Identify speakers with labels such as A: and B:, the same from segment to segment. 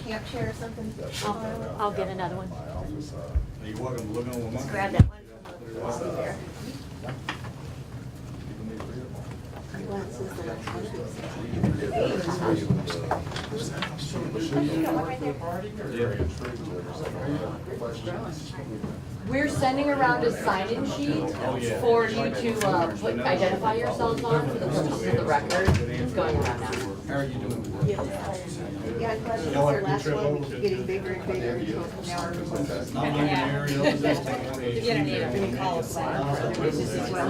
A: camp chair or something?
B: I'll get another one.
C: Are you welcome to look on
A: Just
C: one?
A: grab that one from the lobby there.
B: We're sending around a sign-in sheet for you to identify yourselves on for the purposes of the record. It's going around now.
C: How are you doing?
A: Yeah, I'm glad this our last one, we keep getting bigger and bigger, so now we're.
C: Not looking area, just taking one of these.
A: This is well.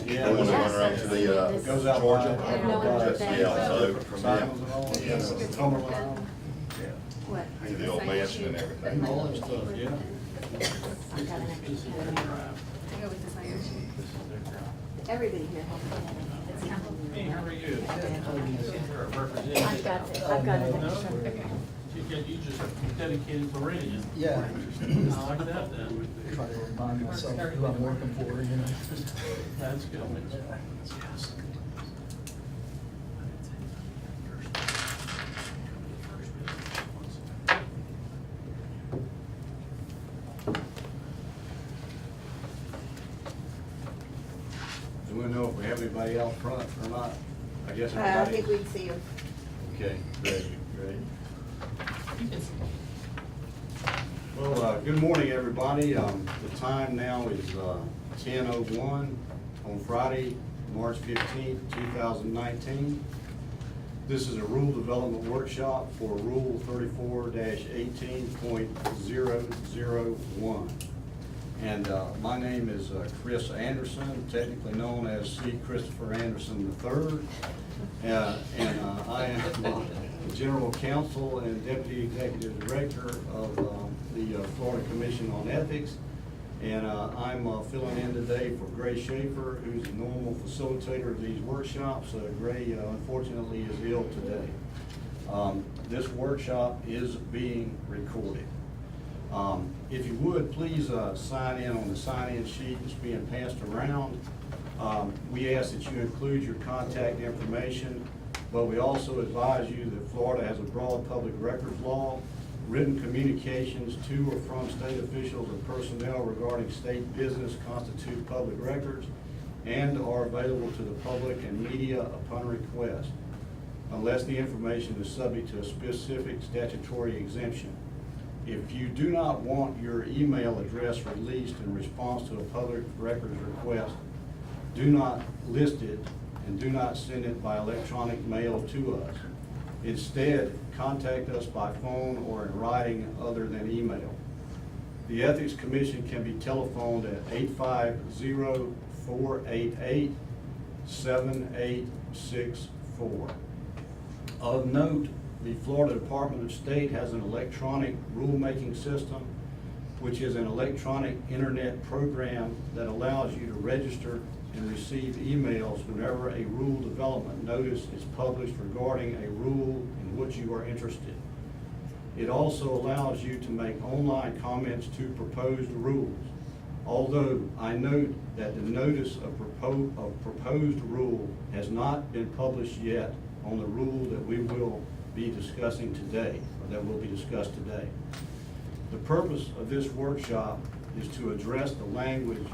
C: Yeah.
D: The one that went around to the,
C: Goes out
D: Georgia.
C: wide.
B: No one
C: Does.
B: thanks.
D: Yeah, so from
C: Signals and all,
D: Yeah.
C: Cumberland Island.
A: What?
D: to the old mansion and everything.
C: All that stuff, yeah.
A: Everybody here.
E: Hey, how are you?
B: I've got an extra.
E: You just dedicated to reading.
F: Yeah.
E: I like that then.
F: Try to remind myself who I'm working for, you know.
E: That's good.
C: Do we know if we have anybody out front or not? I guess
A: I
C: everybody.
A: think we can see him.
C: Okay, great, great. Well, good morning, everybody. The time now is 10:01 on Friday, March 15th, 2019. This is a rule development workshop for Rule 34-18.001. And my name is Chris Anderson, technically known as C. Christopher Anderson III. And I am the General Counsel and Deputy Executive Director of the Florida Commission on Ethics. And I'm filling in today for Gray Schaefer, who's the normal facilitator of these workshops. Gray, unfortunately, is ill today. This workshop is being recorded. If you would, please sign in on the sign-in sheet that's being passed around. We ask that you include your contact information, but we also advise you that Florida has a broad public records law. Written communications to or from state officials and personnel regarding state business constitute public records and are available to the public and media upon request, unless the information is subject to a specific statutory exemption. If you do not want your email address released in response to a public records request, do not list it and do not send it by electronic mail to us. Instead, contact us by phone or in writing other than email. The Ethics Commission can be telephoned at 850-488-7864. Of note, the Florida Department of State has an electronic rulemaking system, which is an electronic internet program that allows you to register and receive emails whenever a rule development notice is published regarding a rule in which you are interested. It also allows you to make online comments to proposed rules. Although I note that the notice of proposed rule has not been published yet on the rule that we will be discussing today, or that will be discussed today. The purpose of this workshop is to address the language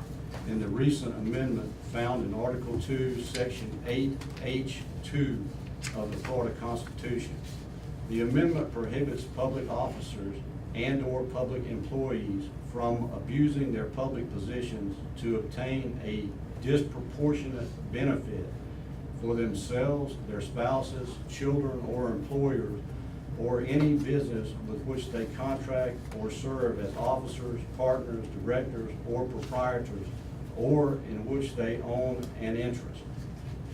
C: in the recent amendment found in Article 2, Section 8H2 of the Florida Constitution. The amendment prohibits public officers and/or public employees from abusing their public positions to obtain a disproportionate benefit for themselves, their spouses, children, or employers, or any business with which they contract or serve as officers, partners, directors, or proprietors, or in which they own an interest.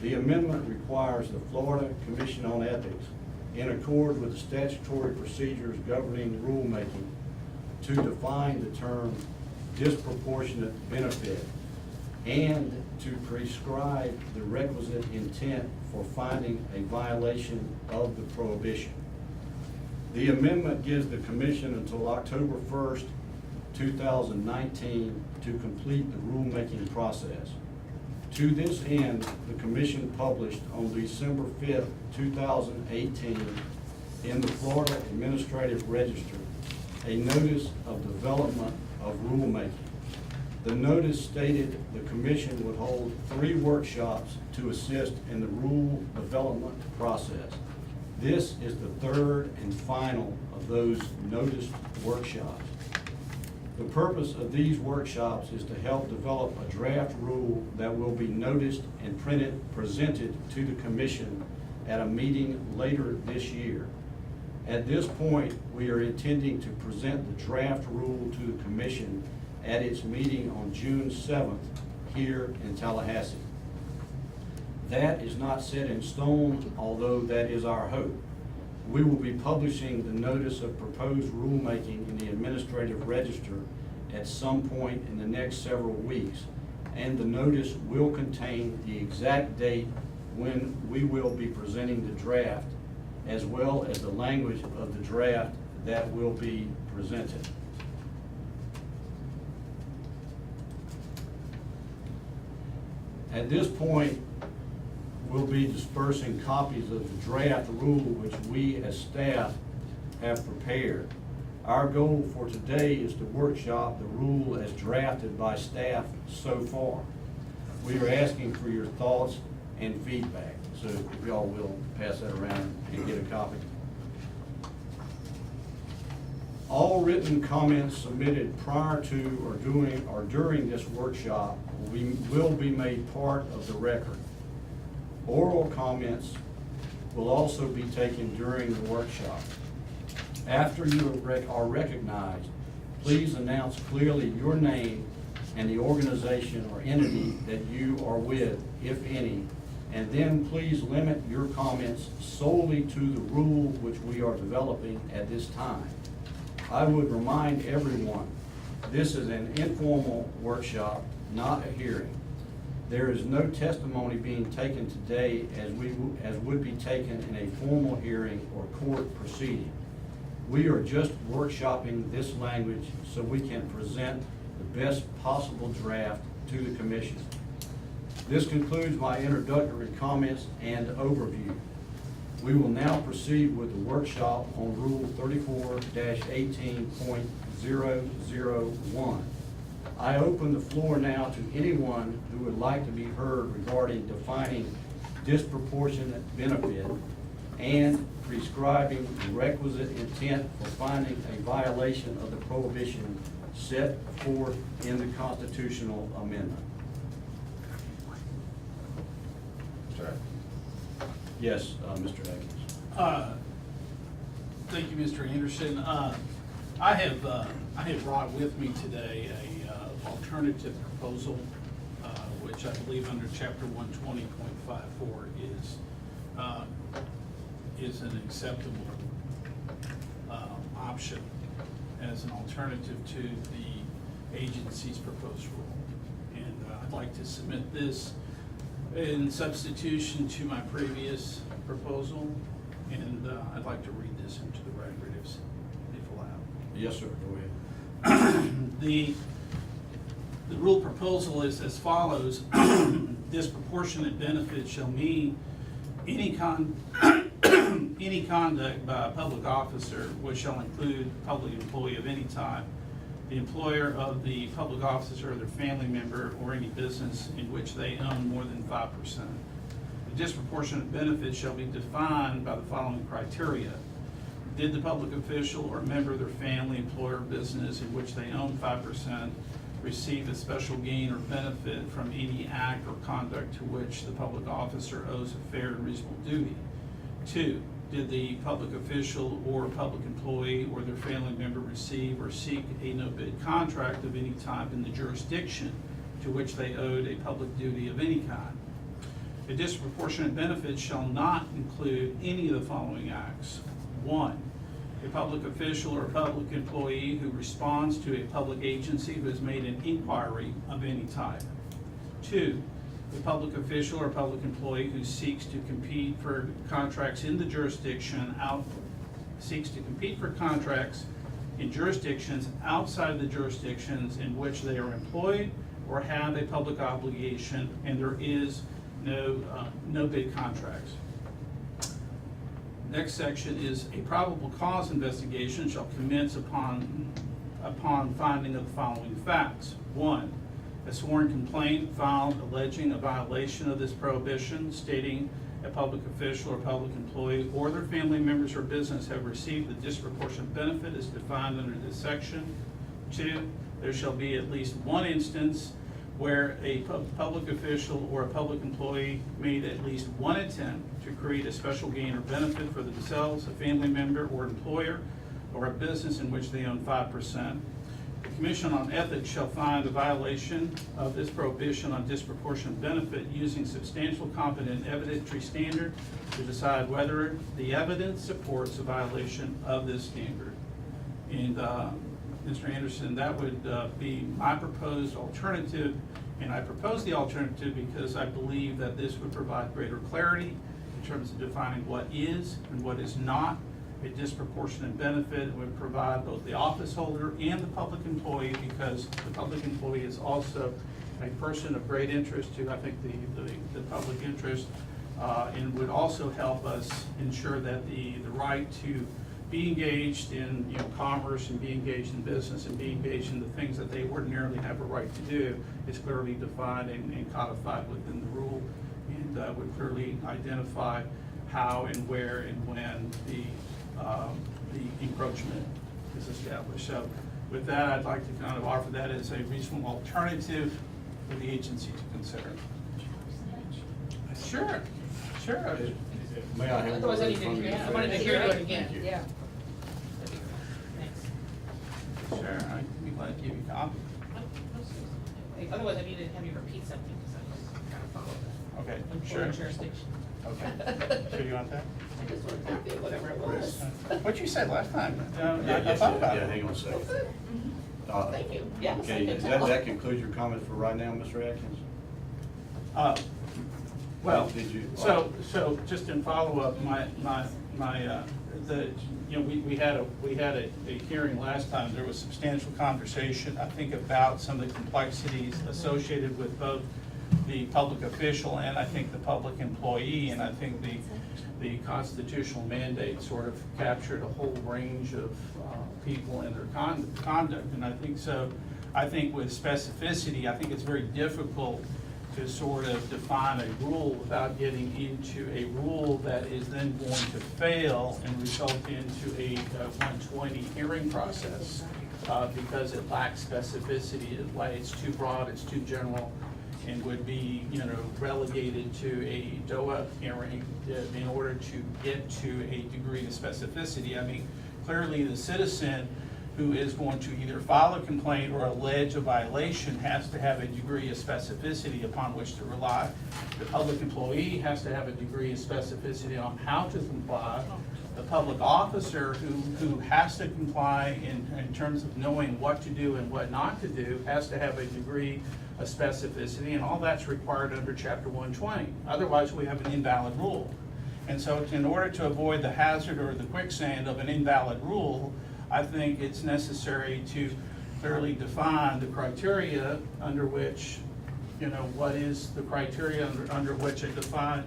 C: The amendment requires the Florida Commission on Ethics, in accord with the statutory procedures governing rulemaking, to define the term disproportionate benefit and to prescribe the requisite intent for finding a violation of the prohibition. The amendment gives the Commission until October 1st, 2019 to complete the rulemaking process. To this end, the Commission published on December 5th, 2018, in the Florida Administrative Register a notice of development of rulemaking. The notice stated the commission would hold 3 workshops to assist in the rule development process. This is the 3rd and final of those noticed workshops. The purpose of these workshops is to help develop a draft rule that will be noticed and presented to the commission at a meeting later this year. At this point, we are intending to present the draft rule to the commission at its meeting on June 7th here in Tallahassee. That is not set in stone, although that is our hope. We will be publishing the notice of proposed rulemaking in the Administrative Register at some point in the next several weeks, and the notice will contain the exact date when we will be presenting the draft, as well as the language of the draft that will be presented. At this point, we'll be dispersing copies of the draft rule which we as staff have prepared. Our goal for today is to workshop the rule as drafted by staff so far. We are asking for your thoughts and feedback, so if y'all will pass that around and get a copy. All written comments submitted prior to or during this workshop will be made part of the record. Oral comments will also be taken during the workshop. After you are recognized, please announce clearly your name and the organization or entity that you are with, if any, and then please limit your comments solely to the rule which we are developing at this time. I would remind everyone, this is an informal workshop, not a hearing. There is no testimony being taken today as would be taken in a formal hearing or court proceeding. We are just workshopping this language so we can present the best possible draft to the commission. This concludes my introductory comments and overview. We will now proceed with the workshop on Rule 34-18.001. I open the floor now to anyone who would like to be heard regarding defining disproportionate benefit and prescribing the requisite intent for finding a violation of the prohibition set forth in the constitutional amendment.
D: Sorry.
C: Yes, Mr. Adkins.
E: Thank you, Mr. Anderson. I have brought with me today a alternative proposal, which I believe under Chapter 120.54 is an acceptable option as an alternative to the agency's proposed rule. And I'd like to submit this in substitution to my previous proposal, and I'd like to read this into the record if allowed.
C: Yes, sir, go ahead.
E: The rule proposal is as follows. Disproportionate benefit shall mean any conduct by a public officer which shall include a public employee of any type, the employer of the public officer or their family member, or any business in which they own more than 5%. The disproportionate benefit shall be defined by the following criteria. Did the public official or member of their family, employer, or business in which they own 5% receive a special gain or benefit from any act or conduct to which the public officer owes a fair and reasonable duty? 2, did the public official or public employee or their family member receive or seek a no-bid contract of any type in the jurisdiction to which they owed a public duty of any kind? A disproportionate benefit shall not include any of the following acts. 1, a public official or public employee who responds to a public agency who has made an inquiry of any type. 2, a public official or public employee who seeks to compete for contracts in the jurisdiction in jurisdictions outside the jurisdictions in which they are employed or have a public obligation, and there is no bid contracts. Next section is a probable cause investigation shall commence upon finding of the following facts. 1, a sworn complaint filed alleging a violation of this prohibition, stating a public official or public employee or their family members or business have received the disproportionate benefit as defined under this section. 2, there shall be at least one instance where a public official or a public employee made at least one attempt to create a special gain or benefit for themselves, a family member or employer, or a business in which they own 5%. The Commission on Ethics shall find a violation of this prohibition on disproportionate benefit using substantial competent evidentiary standard to decide whether the evidence supports a violation of this standard. And Mr. Anderson, that would be my proposed alternative, and I propose the alternative because I believe that this would provide greater clarity in terms of defining what is and what is not a disproportionate benefit. It would provide both the office holder and the public employee, because the public employee is also a person of great interest to, I think, the public interest, and would also help us ensure that the right to be engaged in, you know, commerce and be engaged in business and be engaged in the things that they ordinarily have a right to do is clearly defined and codified within the rule, and would clearly identify how and where and when the encroachment is established. So with that, I'd like to kind of offer that as a reasonable alternative for the agency to consider. Sure, sure.
C: May I have?
G: Otherwise, I need to, I wanted to hear it again.
C: Thank you.
G: Yeah. Thanks.
E: Sure, I'd be glad to give you a copy.
G: Otherwise, I need to have you repeat something, because I was kind of following that.
E: Okay,
G: Employee
E: sure.
G: jurisdiction.
E: Okay, so you want that?
G: I just want to copy of whatever it was.
E: What'd you say last time?
C: Yeah,
E: I thought about it.
C: hang on a second.
G: Thank you. Yeah.
C: Okay, that concludes your comments for right now, Mr. Adkins?
E: Well,
C: Did you-
E: so just in follow-up, we had a hearing last time. There was substantial conversation, I think, about some of the complexities associated with both the public official and I think the public employee, and I think the constitutional mandate sort of captured a whole range of people and their conduct, and I think so. I think with specificity, I think it's very difficult to sort of define a rule without getting into a rule that is then going to fail and result into a 120 hearing process, because it lacks specificity. It's too broad, it's too general, and would be, you know, relegated to a DOA hearing in order to get to a degree of specificity. I mean, clearly the citizen who is going to either file a complaint or allege a violation has to have a degree of specificity upon which to rely. The public employee has to have a degree of specificity on how to comply. The public officer who has to comply in terms of knowing what to do and what not to do has to have a degree of specificity, and all that's required under Chapter 120. Otherwise, we have an invalid rule. And so in order to avoid the hazard or the quicksand of an invalid rule, I think it's necessary to clearly define the criteria under which, you know, what is the criteria under which a defined,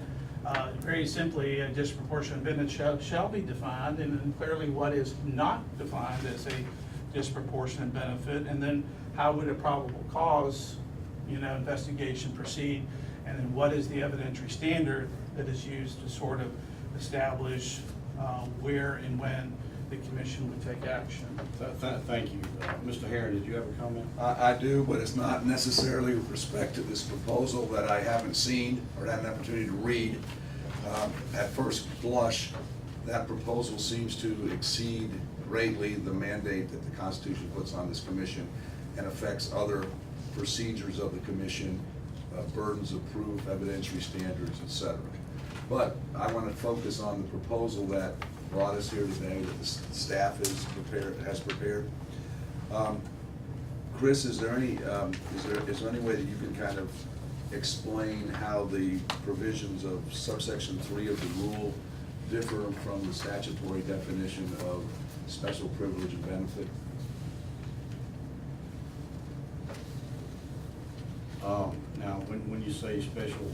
E: very simply, a disproportionate benefit shall be defined, and then clearly what is not defined as a disproportionate benefit, and then how would a probable cause, you know, investigation proceed, and then what is the evidentiary standard that is used to sort of establish where and when the commission would take action.
C: Thank you. Mr. Herron, did you have a comment?
H: I do, but it's not necessarily with respect to this proposal that I haven't seen or had an opportunity to read. At first blush, that proposal seems to exceed greatly the mandate that the Constitution puts on this commission and affects other procedures of the commission, burdens of proof, evidentiary standards, etc. But I want to focus on the proposal that brought us here today, that the staff has prepared. Chris, is there any way that you can kind of explain how the provisions of subsection 3 of the rule differ from the statutory definition of special privilege and benefit?
C: Now, when you say special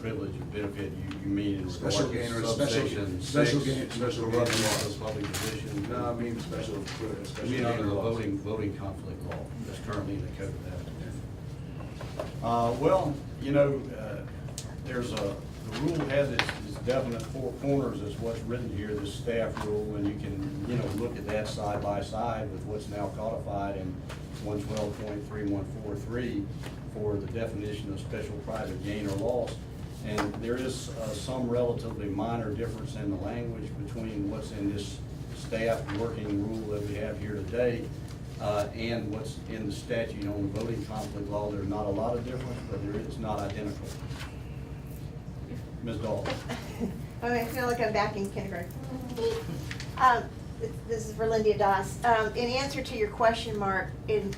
C: privilege or benefit, you mean in
H: Special
C: regard to
H: gain or
C: subsection
H: special
C: six,
H: gain, special gain
C: corruption
H: laws.
C: of public position?
H: No, I mean special
C: I mean under the
H: laws.
C: voting conflict law that's currently in the code of ethics. Well, you know, there's the rule has its definite four corners is what's written here, this staff rule, and you can, you know, look at that side by side with what's now codified in 112.3143 for the definition of special private gain or loss. And there is some relatively minor difference in the language between what's in this staff working rule that we have here today and what's in the statute on voting conflict law. There's not a lot of difference, but it's not identical. Ms. Dahl.
A: I feel like I'm back in kindergarten. This is for Linda Doss. In answer to your question, Mark, in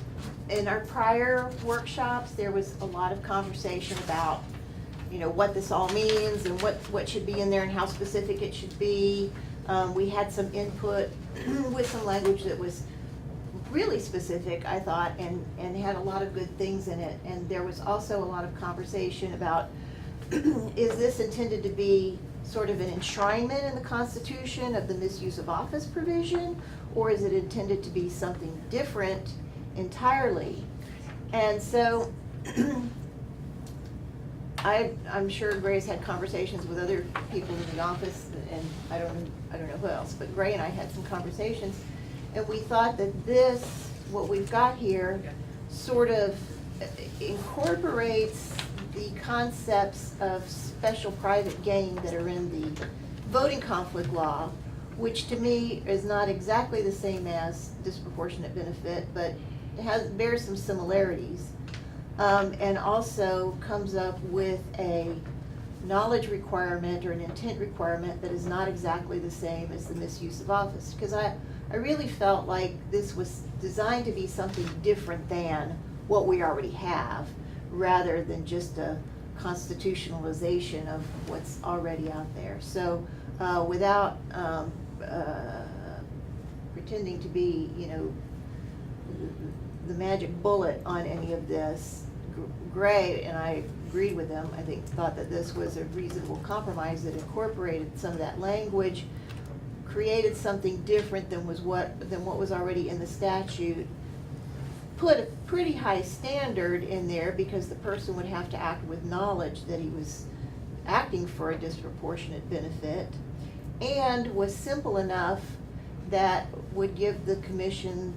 A: our prior workshops, there was a lot of conversation about, you know, what this all means and what should be in there and how specific it should be. We had some input with some language that was really specific, I thought, and had a lot of good things in it. And there was also a lot of conversation about, is this intended to be sort of an enshrinement in the Constitution of the misuse of office provision, or is it intended to be something different entirely? And so I'm sure Gray's had conversations with other people in the office, and I don't know who else, but Gray and I had some conversations, and we thought that this, what we've got here, sort of incorporates the concepts of special private gain that are in the voting conflict law, which to me is not exactly the same as disproportionate benefit, but it bears some similarities. And also comes up with a knowledge requirement or an intent requirement that is not exactly the same as the misuse of office. Because I really felt like this was designed to be something different than what we already have, rather than just a constitutionalization of what's already out there. So without pretending to be, you know, the magic bullet on any of this, Gray, and I agreed with him, I think thought that this was a reasonable compromise that incorporated some of that language, created something different than what was already in the statute, put a pretty high standard in there because the person would have to act with knowledge that he was acting for a disproportionate benefit, and was simple enough that would give the commission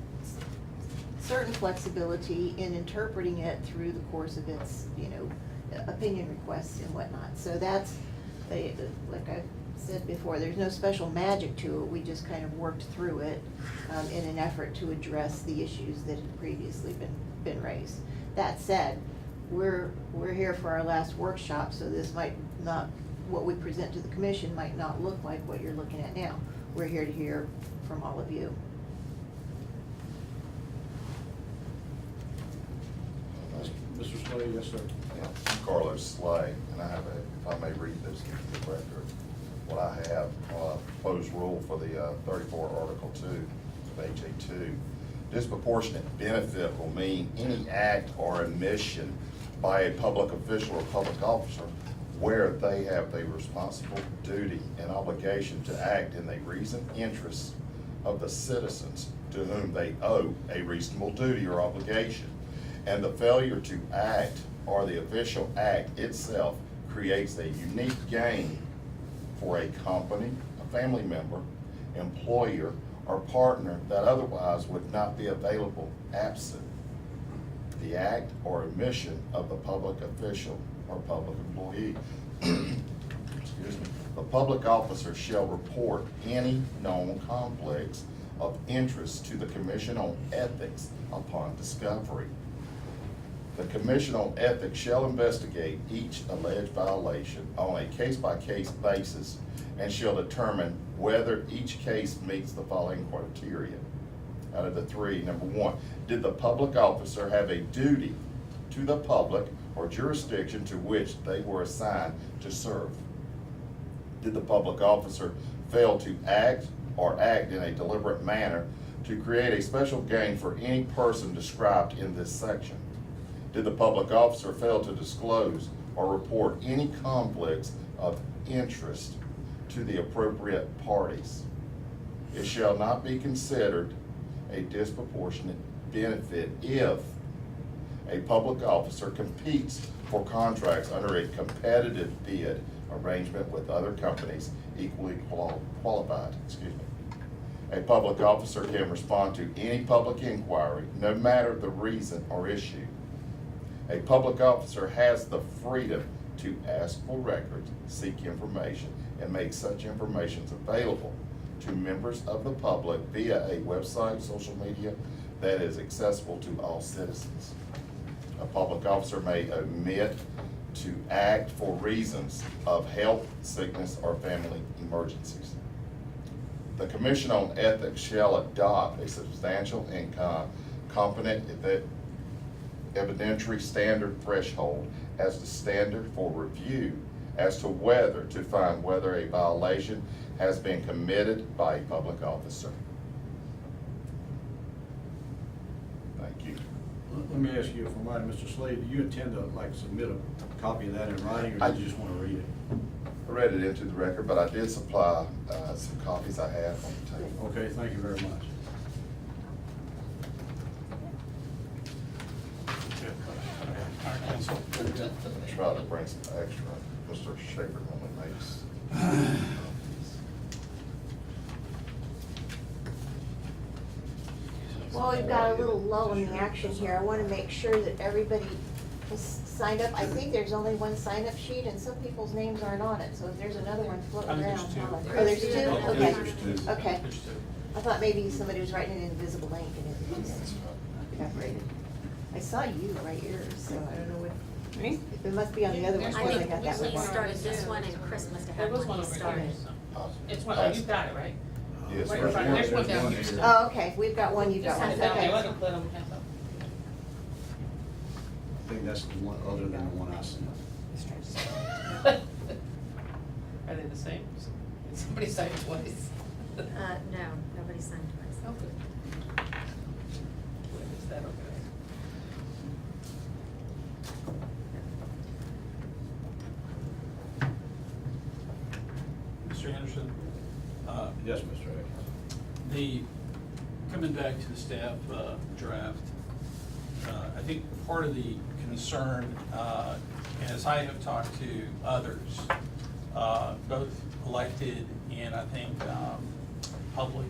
A: certain flexibility in interpreting it through the course of its, you know, opinion requests and whatnot. So that's, like I said before, there's no special magic to it. We just kind of worked through it in an effort to address the issues that had previously been raised. That said, we're here for our last workshop, so this might not, what we present to the commission might not look like what you're looking at now. We're here to hear from all of you.
C: Mr. Slay, yes, sir.
D: Yeah, I'm Carlos Slay, and I have if I may read this into the record, what I have, proposed rule for the 34 Article 2 of HA 2. Disproportionate benefit will mean any act or omission by a public official or public officer where they have the responsible duty and obligation to act in the reasoned interests of the citizens to whom they owe a reasonable duty or obligation. And the failure to act or the official act itself creates a unique gain for a company, a family member, employer, or partner that otherwise would not be available absent the act or omission of the public official or public employee. Excuse me. The public officer shall report any known conflicts of interest to the Commission on Ethics upon discovery. The Commission on Ethics shall investigate each alleged violation on a case-by-case basis and shall determine whether each case meets the following criteria. Out of the three, number one, did the public officer have a duty to the public or jurisdiction to which they were assigned to serve? Did the public officer fail to act or act in a deliberate manner to create a special gain for any person described in this section? Did the public officer fail to disclose or report any conflicts of interest to the appropriate parties. It shall not be considered a disproportionate benefit if a public officer competes for contracts under a competitive bid arrangement with other companies equally qualified. A public officer can respond to any public inquiry, no matter the reason or issue. A public officer has the freedom to ask for records, seek information, and make such information available to members of the public via a website, social media that is accessible to all citizens. A public officer may omit to act for reasons of health, sickness, or family emergencies. The Commission on Ethics shall adopt a substantial and competent evidentiary standard threshold as the standard for review as to whether to find whether a violation has been committed by a public officer. Thank you.
C: Let me ask you, from writing, Mr. Slade, do you intend to submit a copy of that in writing, or do you just want to read it?
D: I read it into the record, but I did supply some copies I have on the table.
C: Okay, thank you very much.
E: All right, counsel.
D: Try to bring some extra. Mr. Shaver only makes.
A: Well, we've got a little lull in the action here. I want to make sure that everybody is signed up. I think there's only one sign-up sheet, and some people's names aren't on it, so if there's another one floating
E: I think
A: around.
E: there's two.
A: Oh, there's two?
E: Yeah,
A: Okay.
C: there's two.
A: Okay.
E: There's two.
A: I thought maybe somebody was writing it in invisible ink and it was just evaporated. I saw you right here, so I don't know what, it must be on the other one,
G: I
A: because I
G: think
A: got that
G: we
A: one.
G: started
I: this one, and Chris must have
G: There
I: had
G: was
I: one
G: one
I: he
G: over
I: started.
G: here, so. It's one, oh, you've got it, right?
D: Yes,
G: Right in
D: there's
G: front.
D: one.
G: There's one down here.
C: There's
A: Oh, okay, we've got one, you've got
G: Just
A: one,
G: send it down there, let
A: okay.
G: them put them hands up.
C: I think that's the one, other than the one I sent.
G: Are they the same? Did somebody sign twice?
I: No, nobody signed twice.
G: Oh, good. Where is that over there?
E: Mr. Henderson,
C: Yes, Mr. Adkins.
E: coming back to the staff draft, I think part of the concern, as I have talked to others, both elected and I think public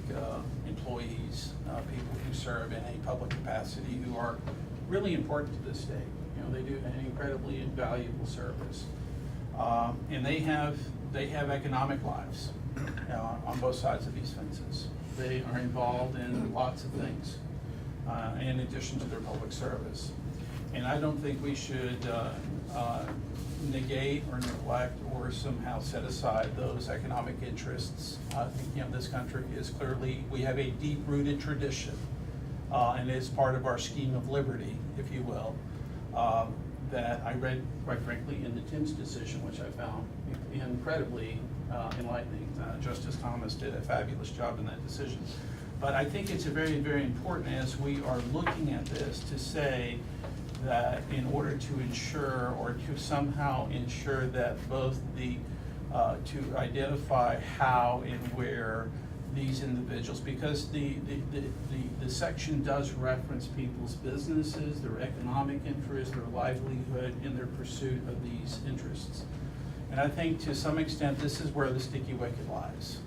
E: employees, people who serve in a public capacity who are really important to this state. You know, they do an incredibly invaluable service. And they have economic lives on both sides of these fences. They are involved in lots of things in addition to their public service. And I don't think we should negate or neglect or somehow set aside those economic interests. I think, you know, this country is clearly, we have a deep-rooted tradition, and it's part of our scheme of liberty, if you will, that I read, quite frankly, in the Tim's decision, which I found incredibly enlightening. Justice Thomas did a fabulous job in that decision. But I think it's very, very important as we are looking at this to say that in order to ensure or to somehow ensure that both to identify how and where these individuals, because the section does reference people's businesses, their economic interests, their livelihood in their pursuit of these interests. And I think to some extent, this is where the sticky wicket lies.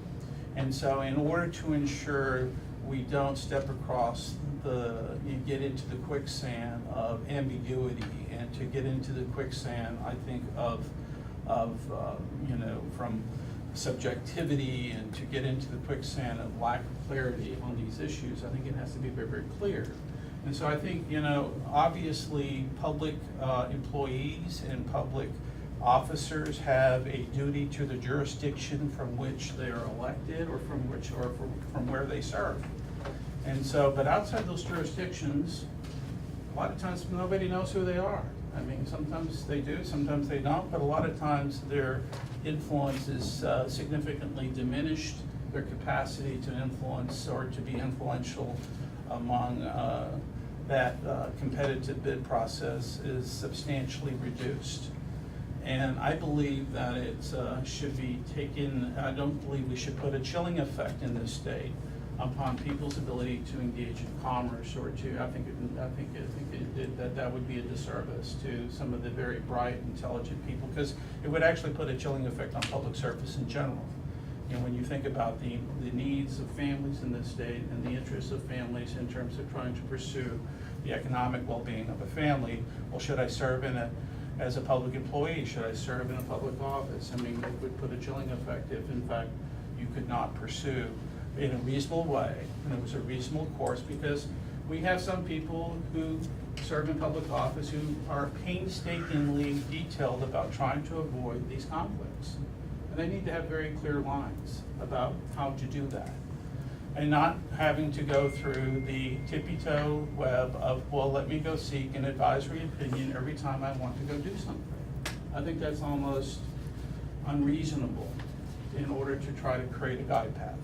E: And so in order to ensure we don't step across you get into the quicksand of ambiguity and to get into the quicksand, I think, of you know, from subjectivity and to get into the quicksand of lack of clarity on these issues, I think it has to be very, very clear. And so I think, you know, obviously public employees and public officers have a duty to the jurisdiction from which they are elected or from where they serve. And so, but outside those jurisdictions, a lot of times nobody knows who they are. I mean, sometimes they do, sometimes they don't, but a lot of times their influence is significantly diminished. Their capacity to influence or to be influential among that competitive bid process is substantially reduced. And I believe that it should be taken, I don't believe we should put a chilling effect in this state upon people's ability to engage in commerce or to, that would be a disservice to some of the very bright, intelligent people, because it would actually put a chilling effect on public service in general. You know, when you think about the needs of families in this state and the interests of families in terms of trying to pursue the economic well-being of a family, well, should I serve as a public employee? Should I serve in a public office? I mean, it would put a chilling effect if, in fact, you could not pursue in a reasonable way, and it was a reasonable course, because we have some people who serve in public office who are painstakingly detailed about trying to avoid these conflicts. And they need to have very clear lines about how to do that. And not having to go through the tippy-toe web of, well, let me go seek an advisory opinion every time I want to go do something. I think that's almost unreasonable in order to try to create a guide path.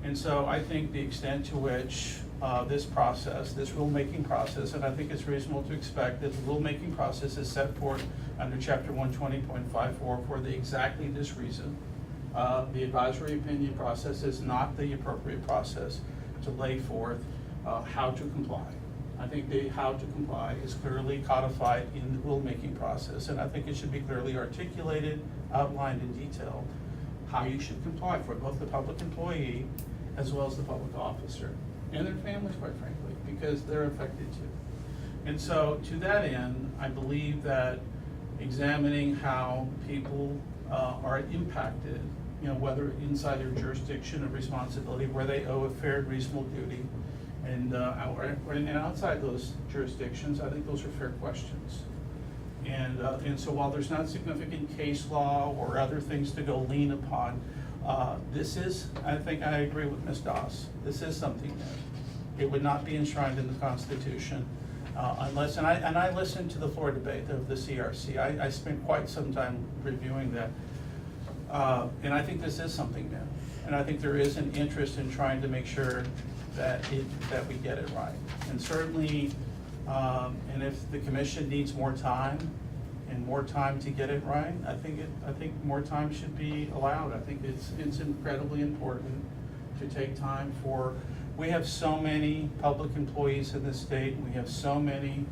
E: And so I think the extent to which this process, this rulemaking process, and I think it's reasonable to expect that the rulemaking process is set forth under Chapter 120.54 for exactly this reason. The advisory opinion process is not the appropriate process to lay forth how to comply. I think the how to comply is clearly codified in the rulemaking process, and I think it should be clearly articulated, outlined in detail, how you should comply for both the public employee as well as the public officer, and their families, quite frankly, because they're affected too. And so, to that end, I believe that examining how people are impacted, you know, whether inside their jurisdiction of responsibility, where they owe a fair and reasonable duty, and outside those jurisdictions, I think those are fair questions. And so while there's not significant case law or other things to go lean upon, this is, I think I agree with Ms. Doss, this is something new. It would not be enshrined in the Constitution unless, and I listened to the floor debate of the CRC. I spent quite some time reviewing that. And I think this is something new. And I think there is an interest in trying to make sure that we get it right. And certainly, and if the commission needs more time to get it right, I think more time should be allowed. I think it's incredibly important to take time for, we have so many public employees in this state, we have so many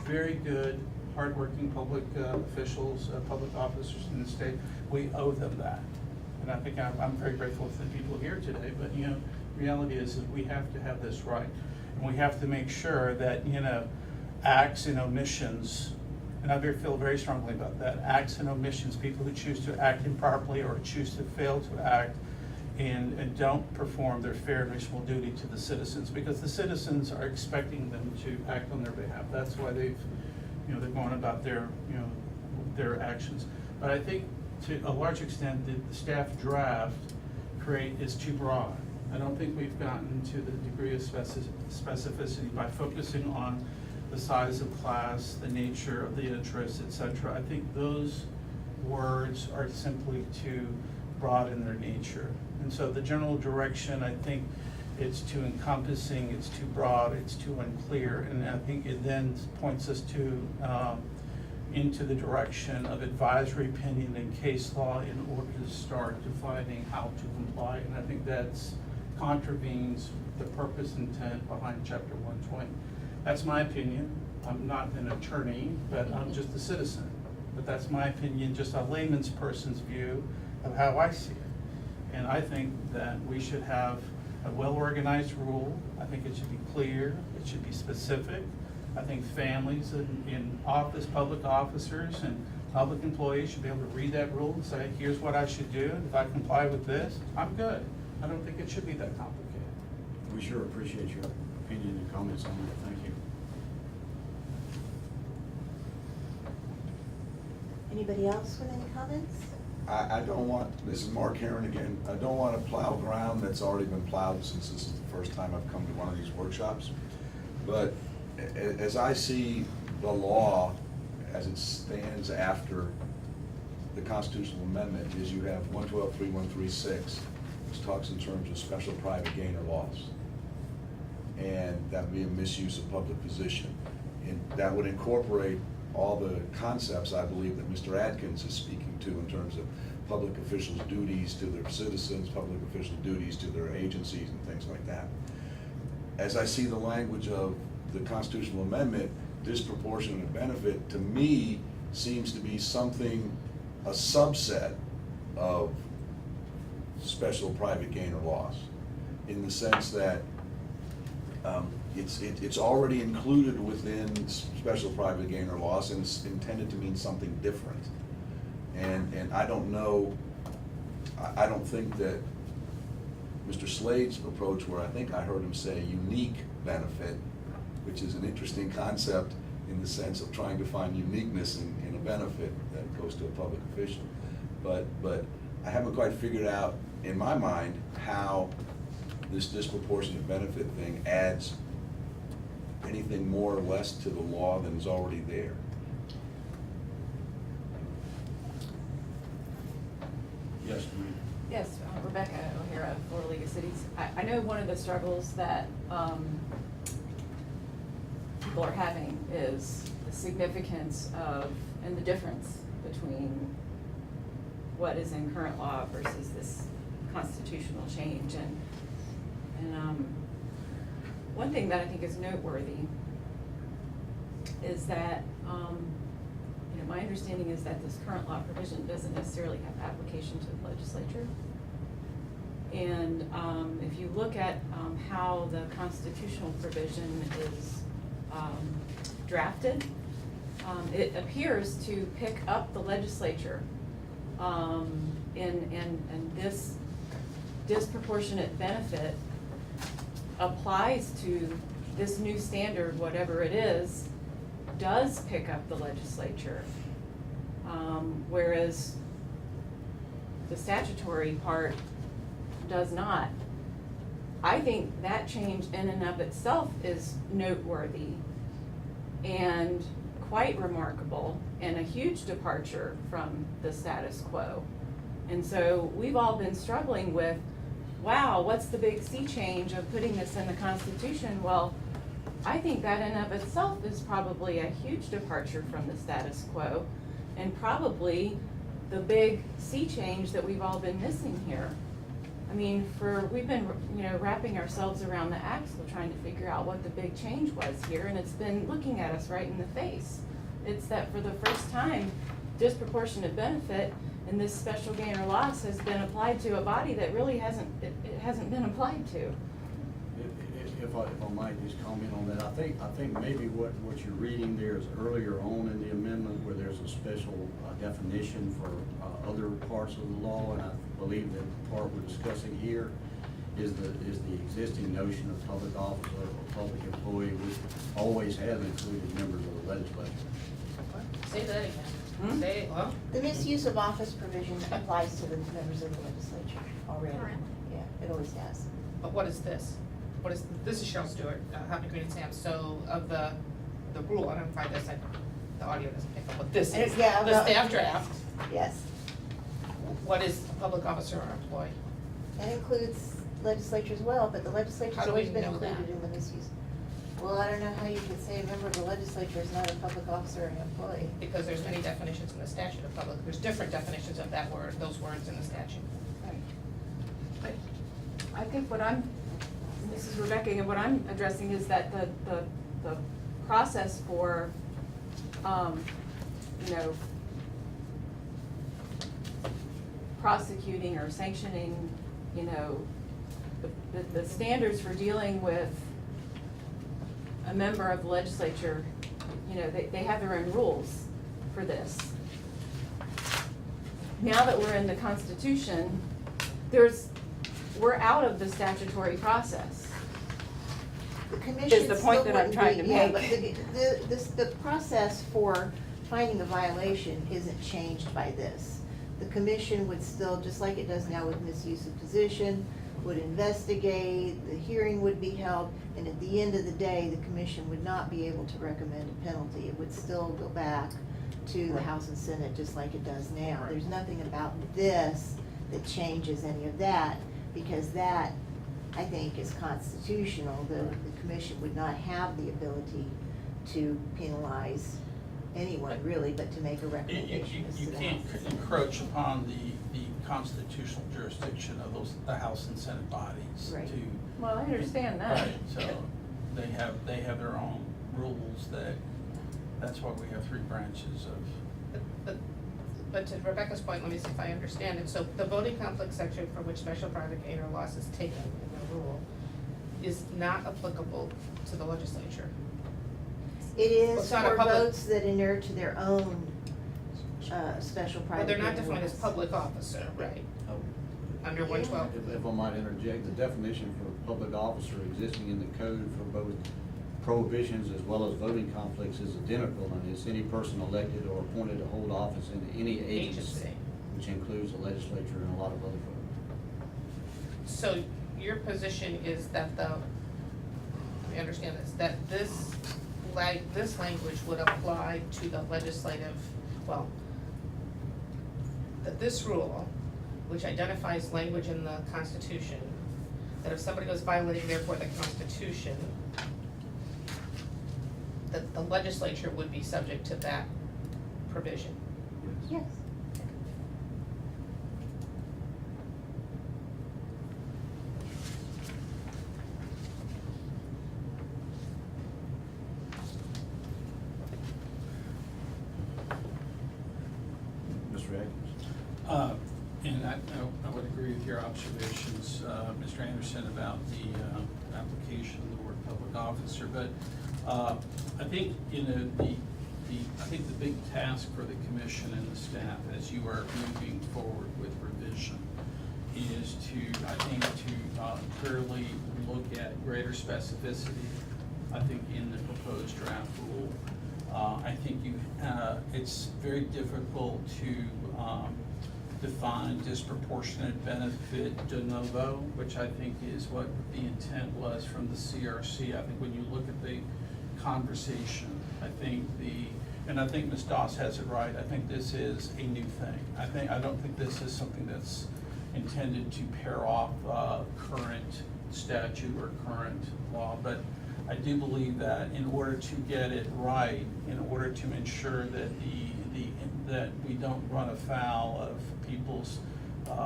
E: very good, hardworking public officials, public officers in the state. We owe them that. And I think I'm very grateful for the people here today, but you know, reality is that we have to have this right. And we have to make sure that, you know, acts and omissions, and I feel very strongly about that, acts and omissions, people who choose to act improperly or choose to fail to act and don't perform their fair and reasonable duty to the citizens, because the citizens are expecting them to act on their behalf. That's why they're going about their actions. But I think to a large extent, the staff draft is too broad. I don't think we've gotten to the degree of specificity by focusing on the size of class, the nature of the interests, et cetera. I think those words are simply too broad in their nature. And so the general direction, I think it's too encompassing, it's too broad, it's too unclear, and I think it then points us into the direction of advisory opinion and case law in order to start defining how to comply. And I think that's contravenes the purpose and intent behind Chapter 120. That's my opinion. I'm not an attorney, but I'm just a citizen. But that's my opinion, just a layman's person's view of how I see it. And I think that we should have a well-organized rule. I think it should be clear, it should be specific. I think families in office, public officers and public employees should be able to read that rule and say, here's what I should do. If I comply with this, I'm good. I don't think it should be that complicated.
C: We sure appreciate your opinion and comments on that. Thank you.
A: Anybody else with any comments?
H: I don't want, this is Mark Herron again, I don't want to plow ground that's already been plowed since this is the first time I've come to one of these workshops. But as I see the law as it stands after the constitutional amendment, is you have 112.3136, which talks in terms of special private gain or loss. And that would be a misuse of public position. And that would incorporate all the concepts I believe that Mr. Adkins is speaking to in terms of public officials' duties to their citizens, public officials' duties to their agencies and things like that. As I see the language of the constitutional amendment, disproportionate benefit, to me, seems to be something, a subset of special private gain or loss, in the sense that it's already included within special private gain or loss, and it's intended to mean something different. And I don't know, I don't think that Mr. Slade's approach, where I think I heard him say unique benefit, which is an interesting concept in the sense of trying to find uniqueness in a benefit that goes to a public official. But I haven't quite figured out, in my mind, how this disproportionate benefit thing adds anything more or less to the law than is already there.
C: Yes, ma'am.
B: Yes, Rebecca O'Hara for League of Cities. I know one of the struggles that people are having is the significance of, and the difference between what is in current law versus this constitutional change. And one thing that I think is noteworthy is that, my understanding is that this current law provision doesn't necessarily have application to the legislature. And if you look at how the constitutional provision is drafted, it appears to pick up the legislature. And this disproportionate benefit applies to this new standard, whatever it is, does pick up the legislature. Whereas the statutory part does not. I think that change in and of itself is noteworthy and quite remarkable and a huge departure from the status quo. And so we've all been struggling with, wow, what's the big sea change of putting this in the Constitution? Well, I think that in and of itself is probably a huge departure from the status quo, and probably the big sea change that we've all been missing here. I mean, we've been, wrapping ourselves around the axle trying to figure out what the big change was here, and it's been looking at us right in the face. It's that for the first time, disproportionate benefit in this special gain or loss has been applied to a body that really hasn't been applied to.
C: If I might just comment on that, I think maybe what you're reading there is earlier on in the amendment where there's a special definition for other parts of the law, and I believe that the part we're discussing here is the existing notion of public officer or public employee, which always has included members of the legislature.
G: Say that again. Say, well,
A: The misuse of office provision applies to the members of the legislature already.
I: Currently.
A: Yeah, it always has.
G: but what is this? This is Cheryl Stewart, Hampton Green and Sam. So of the rule, I don't find this, the audio doesn't pick up what this is.
A: Yeah,
G: The staff draft,
A: Yes.
G: what is a public officer or employee?
A: That includes legislature as well, but the legislature's
G: How do we
A: always been
G: know that?
A: included in the misuse. Well, I don't know how you could say a member of the legislature is not a public officer or an employee.
G: Because there's many definitions in the statute of public, there's different definitions of that word, those words in the statute.
B: But I think this is Rebecca, and what I'm addressing is that the process for, prosecuting or sanctioning, the standards for dealing with a member of the legislature, they have their own rules for this. Now that we're in the Constitution, we're out of the statutory process.
A: The commission
B: Is the point that I'm trying to make.
A: But the process for finding a violation isn't changed by this. The commission would still, just like it does now with misuse of position, would investigate, the hearing would be held, and at the end of the day, the commission would not be able to recommend a penalty. It would still go back to the House and Senate just like it does now. There's nothing about this that changes any of that, because that, I think, is constitutional. The commission would not have the ability to penalize anyone really, but to make a recommendation as to
E: You
A: the
E: can't
A: House.
E: encroach upon the constitutional jurisdiction of the House and Senate bodies
A: Right.
E: to.
B: Well, I understand that.
E: Right, so they have their own rules that's why we have three branches of.
G: But to Rebecca's point, let me see if I understand it. So the voting conflict section for which special provocator loss is taken in the rule is not applicable to the legislature.
A: It
G: Well,
A: is
G: it's not a
A: for
G: public-
A: votes that inure to their own, special
G: But
A: private.
G: they're not defined as
A: laws.
G: public officer, right?
J: Oh,
G: Under
A: Yeah.
G: 112.
J: If I might interject, the definition for public officer existing in the code for both prohibitions as well as voting conflicts is identical, and it's any person elected or appointed to hold office in any agency,
G: Agency.
J: which includes the legislature and a lot of other folks.
G: So your position is that let me understand this, that this language would apply to the legislative, that this rule, which identifies language in the Constitution, that if somebody was violating therefore the Constitution, that the legislature would be subject to that provision.
A: Yes.
J: Mr. Adkins?
E: And I would agree with your observations, Mr. Anderson, about the application of the word public officer, but I think, I think the big task for the commission and the staff as you are moving forward with revision is to clearly look at greater specificity, I think, in the proposed draft rule. I think it's very difficult to define disproportionate benefit de novo, which I think is what the intent was from the CRC. I think when you look at the conversation, I think Ms. Doss has it right. I think this is a new thing. I don't think this is something that's intended to pair off current statute or current law, but I do believe that in order to get it right, in order to ensure that that we don't run afoul of people's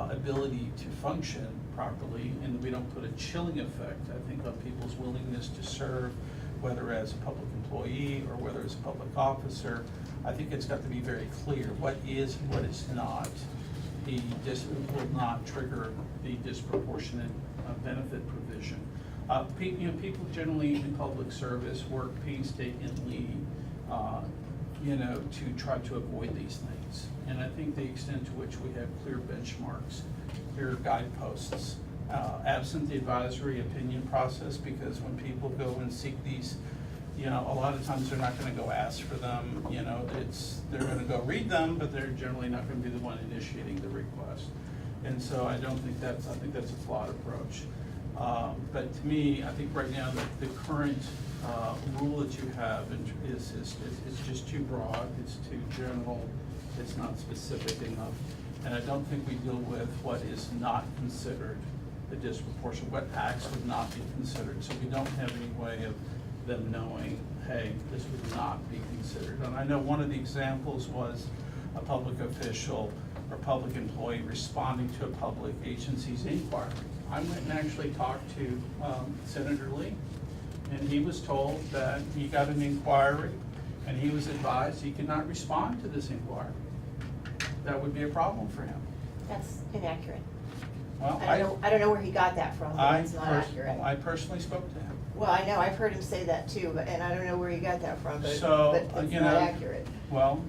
E: ability to function properly, and we don't put a chilling effect, I think, on people's willingness to serve, whether as a public employee or whether as a public officer, I think it's got to be very clear what is and what is not. Will not trigger the disproportionate benefit provision. People generally in public service work painstakingly, to try to avoid these things. And I think the extent to which we have clear benchmarks, clear guideposts, absent the advisory opinion process, because when people go and seek these, a lot of times they're not gonna go ask for them, they're gonna go read them, but they're generally not gonna be the one initiating the request. And so I think that's a flawed approach. But to me, I think right now the current rule that you have is just too broad, it's too general, it's not specific enough. And I don't think we deal with what is not considered the disproportionate, what acts would not be considered. So we don't have any way of them knowing, hey, this would not be considered. And I know one of the examples was a public official or public employee responding to a public agency's inquiry. I went and actually talked to Senator Lee, and he was told that he got an inquiry, and he was advised he could not respond to this inquiry. That would be a problem for him.
A: That's inaccurate.
E: Well,
A: I don't know where he got that from, but it's not accurate.
E: I personally spoke to him.
A: Well, I know, I've heard him say that too, and I don't know where he got that from, but it's
E: So,
A: not accurate.
E: Well,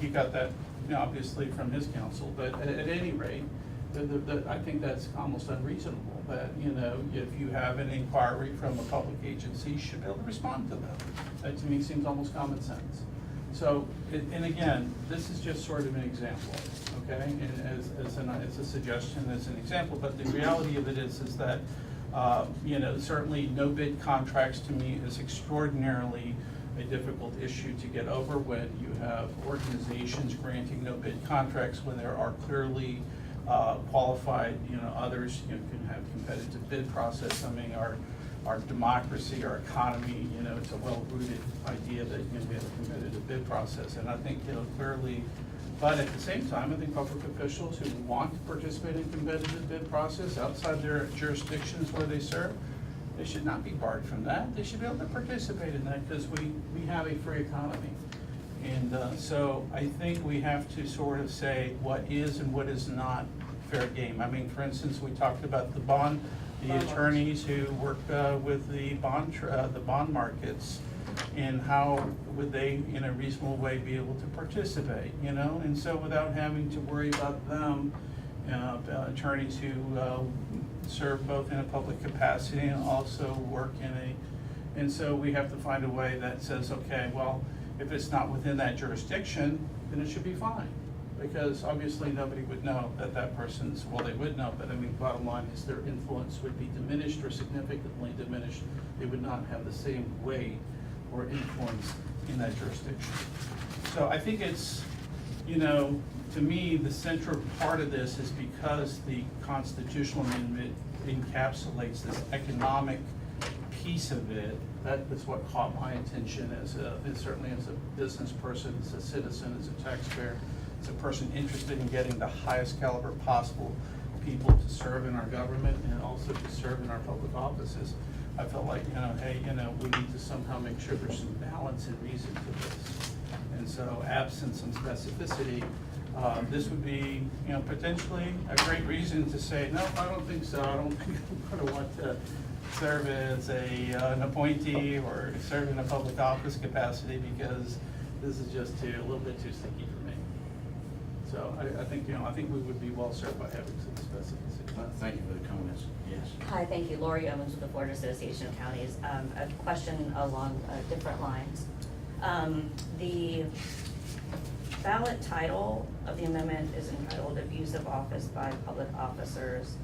E: he got that, obviously from his counsel, but at any rate, I think that's almost unreasonable, that, if you have an inquiry from a public agency, you should be able to respond to them. That to me seems almost common sense. So, and again, this is just sort of an example, okay? And as a suggestion, as an example, but the reality of it is that, certainly no bid contracts to me is extraordinarily a difficult issue to get over when you have organizations granting no bid contracts when there are clearly qualified, others, can have competitive bid process. I mean, our democracy, our economy, it's a well-rooted idea that, we have a competitive bid process. And I think, clearly, but at the same time, I think public officials who want to participate in competitive bid process outside their jurisdictions where they serve, they should not be barred from that. They should be able to participate in that because we have a free economy. And so I think we have to sort of say what is and what is not fair game. I mean, for instance, we talked about the attorneys who work with the bond markets, and how would they, in a reasonable way, be able to participate, And so without having to worry about them, attorneys who serve both in a public capacity and also work and so we have to find a way that says, okay, well, if it's not within that jurisdiction, then it should be fine. Because obviously nobody would know that they would know, but I mean, bottom line is their influence would be diminished or significantly diminished. They would not have the same weight or influence in that jurisdiction. So I think it's, to me, the central part of this is because the constitutional amendment encapsulates this economic piece of it. That is what caught my attention certainly as a business person, as a citizen, as a taxpayer, as a person interested in getting the highest caliber possible people to serve in our government and also to serve in our public offices. I felt like, hey, we need to somehow make sure there's some balance and reason to this. And so absent some specificity, this would be, potentially a great reason to say, no, I don't think so. I don't think I'm gonna want to serve as an appointee or serve in a public office capacity because this is just a little bit too sticky for me. So I think, I think we would be well served by having some specificity.
J: Thank you for the comments. Yes.
K: Hi, thank you. Lori Owens with the Florida Association of Counties. A question along different lines. The ballot title of the amendment is entitled Abuse of Office by Public Officers.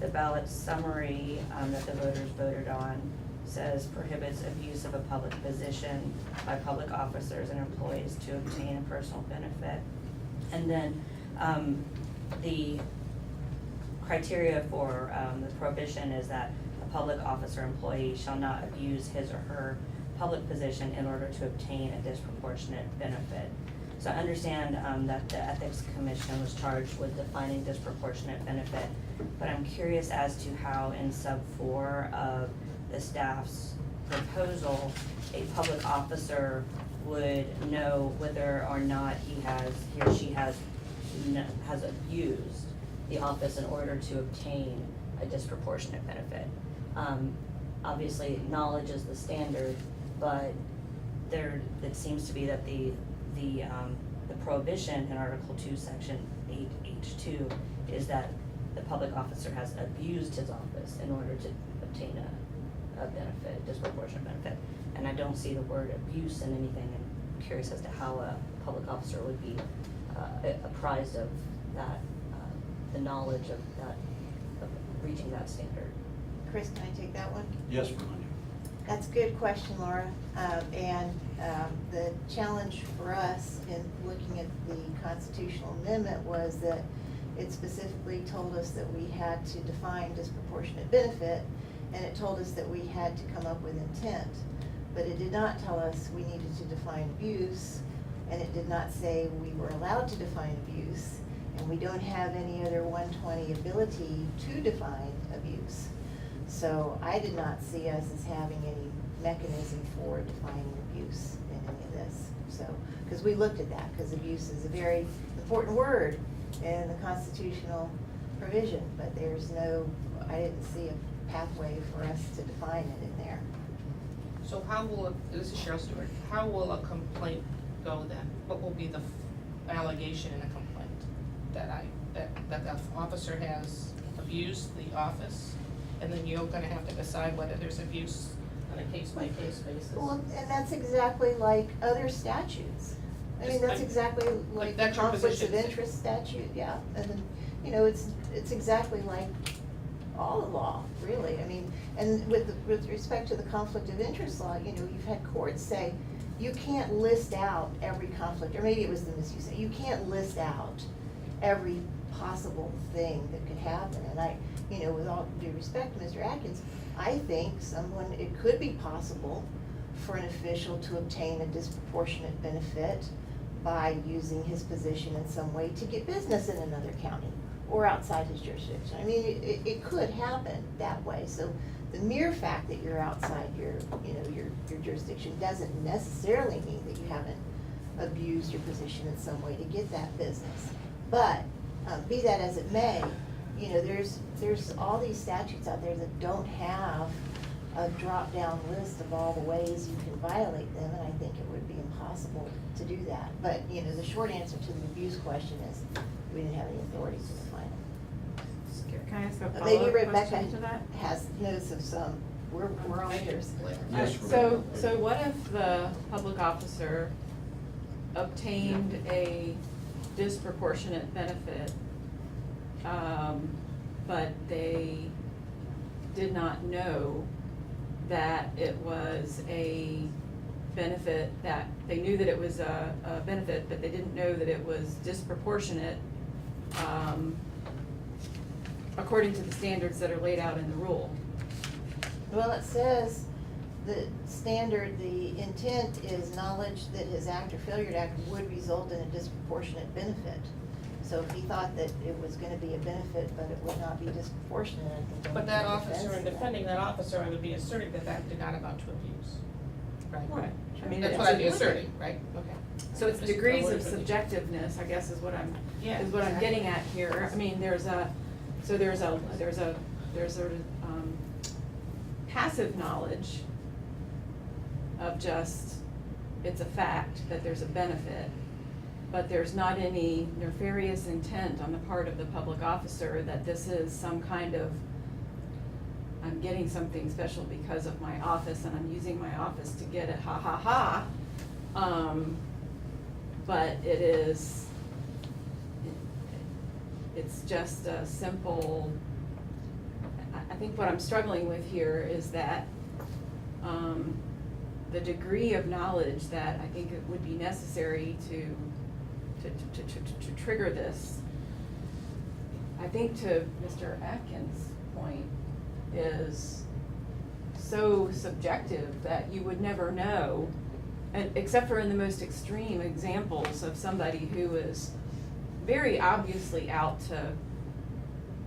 K: The ballot summary that the voters voted on says prohibits abuse of a public position by public officers and employees to obtain a personal benefit. And then the criteria for the prohibition is that a public officer employee shall not abuse his or her public position in order to obtain a disproportionate benefit. So I understand that the Ethics Commission was charged with defining disproportionate benefit, but I'm curious as to how in sub 4 of the staff's proposal, a public officer would know whether or not he or she has abused the office in order to obtain a disproportionate benefit. Obviously, knowledge is the standard, but it seems to be that the prohibition in Article 2, Section 8H2 is that the public officer has abused his office in order to obtain a benefit, disproportionate benefit. And I don't see the word abuse in anything. I'm curious as to how a public officer would be apprised of that, the knowledge of that, of reaching that standard.
A: Chris, can I take that one?
J: Yes, Melania.
A: That's a good question, Laura. The challenge for us in looking at the constitutional amendment was that it specifically told us that we had to define disproportionate benefit, and it told us that we had to come up with intent. But it did not tell us we needed to define abuse, and it did not say we were allowed to define abuse, and we don't have any other 120 ability to define abuse. So I did not see us as having any mechanism for defining abuse in any of this. So, because we looked at that, because abuse is a very important word in the constitutional provision, but I didn't see a pathway for us to define it in there.
G: So this is Cheryl Stewart, how will a complaint go then? What will be the allegation in a complaint? That the officer has abused the office, and then you're gonna have to decide whether there's abuse on a case-by-case basis?
A: Well, and that's exactly like other statutes. I mean, that's exactly like the
G: that's your
A: conflicts of
G: position.
A: interest statute, yeah. And then, it's exactly like all the law, really. I mean, and with respect to the conflict of interest law, you've had courts say, you can't list out every conflict, or maybe it was the misuse, you can't list out every possible thing that could happen. And with all due respect to Mr. Adkins, I think it could be possible for an official to obtain a disproportionate benefit by using his position in some way to get business in another county or outside his jurisdiction. I mean, it could happen that way. So the mere fact that you're outside your jurisdiction doesn't necessarily mean that you haven't abused your position in some way to get that business. But be that as it may, there's all these statutes out there that don't have a drop-down list of all the ways you can violate them, and I think it would be impossible to do that. But, the short answer to the abuse question is, we didn't have any authority to define it.
B: Can I ask a
A: Maybe
B: follow-up
A: Rebecca
B: question to that?
A: has notice of some, we're all ears.
J: Yes,
B: So
J: Rebecca.
B: what if the public officer obtained a disproportionate benefit, but they did not know that it was a benefit, that they knew that it was a benefit, but they didn't know that it was disproportionate, according to the standards that are laid out in the rule?
A: Well, it says the standard, the intent is knowledge that his act or failure to act would result in a disproportionate benefit. So if he thought that it was gonna be a benefit, but it would not be disproportionate, I think.
G: But that
A: would be
G: officer, in
A: offensive.
G: defending that officer, I would be asserting that that did not amount to abuse. Right?
B: Right. I mean,
G: That's
B: it's-
G: what I'd be asserting, right? Okay.
B: So it's
G: Just
B: degrees
G: the
B: of
G: word
B: subjectiveness, I guess, is what I'm
G: Yeah,
B: getting
G: exactly.
B: at here. I mean, there's a passive knowledge of just, it's a fact that there's a benefit, but there's not any nefarious intent on the part of the public officer that this is some kind of, I'm getting something special because of my office and I'm using my office to get it, ha ha ha. But it is, it's just a simple, I think what I'm struggling with here is that, the degree of knowledge that I think it would be necessary to trigger this, I think to Mr. Adkins' point, is so subjective that you would never know, and except for in the most extreme examples of somebody who is very obviously out to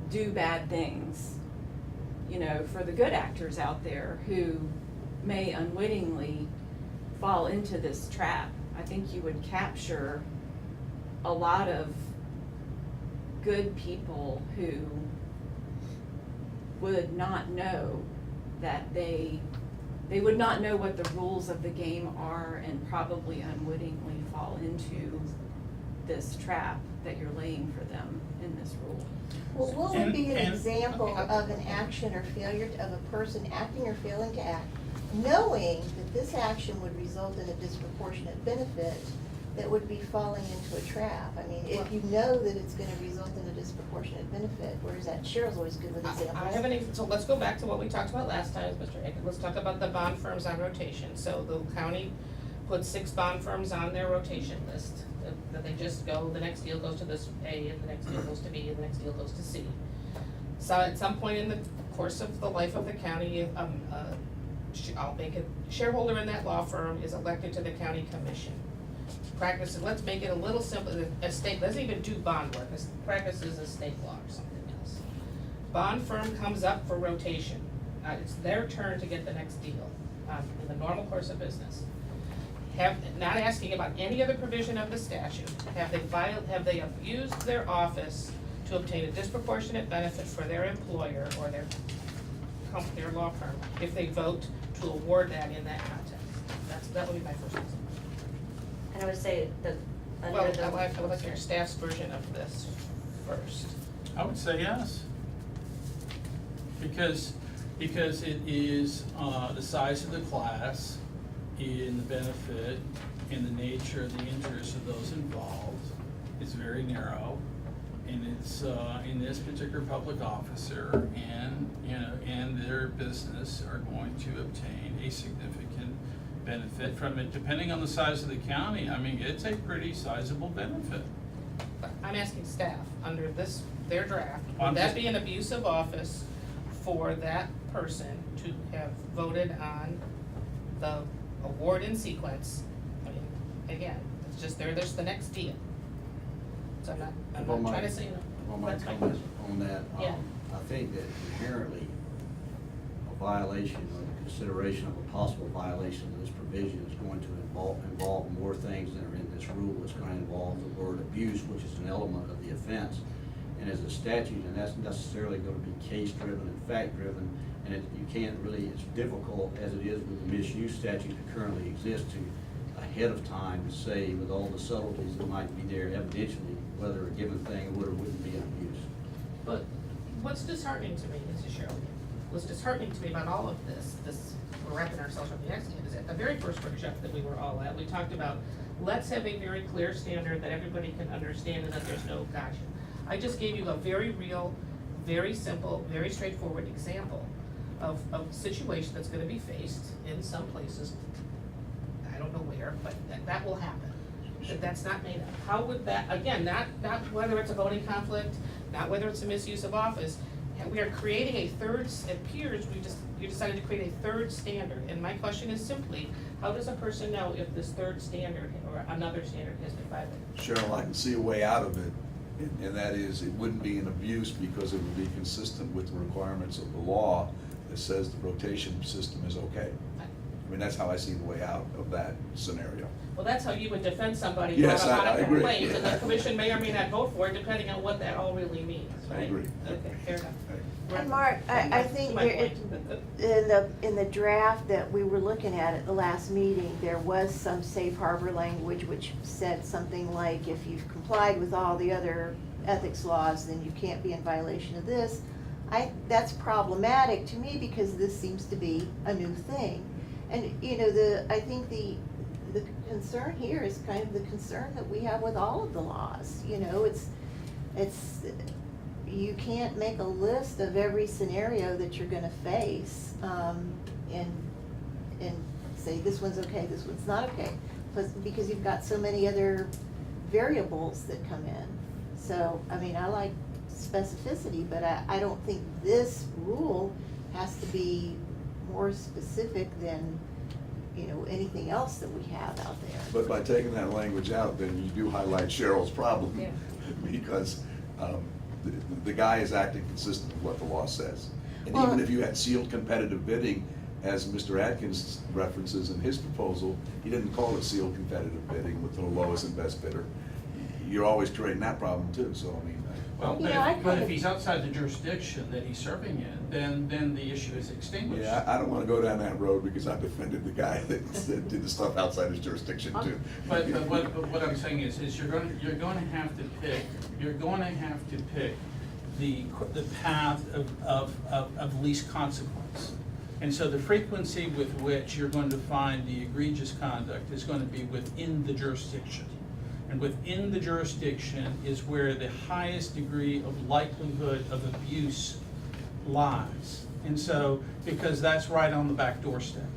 B: do bad things, for the good actors out there who may unwittingly fall into this trap. I think you would capture a lot of good people who would not know that they would not know what the rules of the game are and probably unwittingly fall into this trap that you're laying for them in this rule.
A: Well, what would be an
E: And-
A: example
G: okay.
A: of an action or failure of a person acting or failing to act, knowing that this action would result in a disproportionate benefit that would be falling into a trap? I mean, if you know that it's gonna result in a disproportionate benefit, where's that? Cheryl's always good with examples.
G: I have an, so let's go back to what we talked about last time, Mr. Aiken. Let's talk about the bond firms on rotation. So the county put 6 bond firms on their rotation list, that they just go, the next deal goes to this A, and the next deal goes to B, and the next deal goes to C. So at some point in the course of the life of the county, I'll make it, shareholder in that law firm is elected to the county commission. Practice, let's make it a little simpler, estate, let's even do bond work, practices estate law or something else. Bond firm comes up for rotation, it's their turn to get the next deal, in the normal course of business. Not asking about any other provision of the statute, have they abused their office to obtain a disproportionate benefit for their employer or their company or law firm, if they vote to award that in that context? That would be my first answer.
K: And I would say that
G: Well,
K: under the.
G: I would like your staff's version of this first.
E: I would say yes. Because it is, the size of the class, in the benefit, in the nature of the interests of those involved, is very narrow. And it's, in this particular public officer and their business are going to obtain a significant benefit from it, depending on the size of the county. I mean, it's a pretty sizable benefit.
G: But I'm asking staff, under this, their draft,
E: I'm
G: would that
E: just-
G: be an abuse of office for that person to have voted on the award in sequence. I mean, again, it's just, there's the next deal. So I'm not trying to say no.
J: Well, my
G: That's my
J: comment
G: question.
J: on that,
G: Yeah.
J: I think that inherently a violation or the consideration of a possible violation of this provision is going to involve more things than are in this rule. It's going to involve the word abuse, which is an element of the offense. And as a statute, and that's necessarily going to be case-driven and fact-driven, and you can't really, it's difficult as it is with the misuse statute that currently exists to ahead of time say with all the subtleties that might be there evidentially, whether a given thing would or wouldn't be an abuse.
G: But what's disheartening to me, Mrs. Cheryl, what's disheartening to me about all of this, we're wrapping ourselves around the accident, is at the very first workshop that we were all at, we talked about, let's have a very clear standard that everybody can understand and that there's no gotcha. I just gave you a very real, very simple, very straightforward example of a situation that's gonna be faced in some places. I don't know where, but that will happen. That's not made up. How would that, again, not whether it's a voting conflict, not whether it's a misuse of office, and we are creating a third, it appears you decided to create a third standard, and my question is simply, how does a person know if this third standard or another standard has been violated?
H: Cheryl, I can see a way out of it, and that is it wouldn't be an abuse because it would be consistent with the requirements of the law that says the rotation system is okay. I mean, that's how I see the way out of that scenario.
G: Well, that's how you would defend somebody
H: Yes,
G: brought
H: I
G: a
H: agree.
G: complaint, and the commission may or may not vote for it, depending on what that all really means,
H: I
G: right?
H: agree.
G: Okay, fair enough.
A: And Mark, I think
G: My
A: there,
G: point.
A: in the draft that we were looking at the last meeting, there was some safe harbor language which said something like, if you've complied with all the other ethics laws, then you can't be in violation of this. That's problematic to me because this seems to be a new thing. And, you know, I think the concern here is kind of the concern that we have with all of the laws. You know, it's, you can't make a list of every scenario that you're gonna face, and say this one's okay, this one's not okay, because you've got so many other variables that come in. So, I mean, I like specificity, but I don't think this rule has to be more specific than, you know, anything else that we have out there.
H: But by taking that language out, then you do highlight Cheryl's problem.
G: Yeah.
H: Because the guy is acting consistent with what the law says. And
A: Well-
H: even if you had sealed competitive bidding, as Mr. Adkins references in his proposal, he didn't call it sealed competitive bidding with the lowest and best bidder. You're always creating that problem too, so I mean.
E: Well,
A: You know, I
E: but
A: kinda-
E: if he's outside the jurisdiction that he's serving in, then the issue is extinguished.
H: Yeah, I don't wanna go down that road because I defended the guy that did the stuff outside his jurisdiction too.
E: But what I'm saying is you're going to have to pick the path of least consequence. And so the frequency with which you're going to find the egregious conduct is going to be within the jurisdiction. And within the jurisdiction is where the highest degree of likelihood of abuse lies. And so, because that's right on the back doorstep.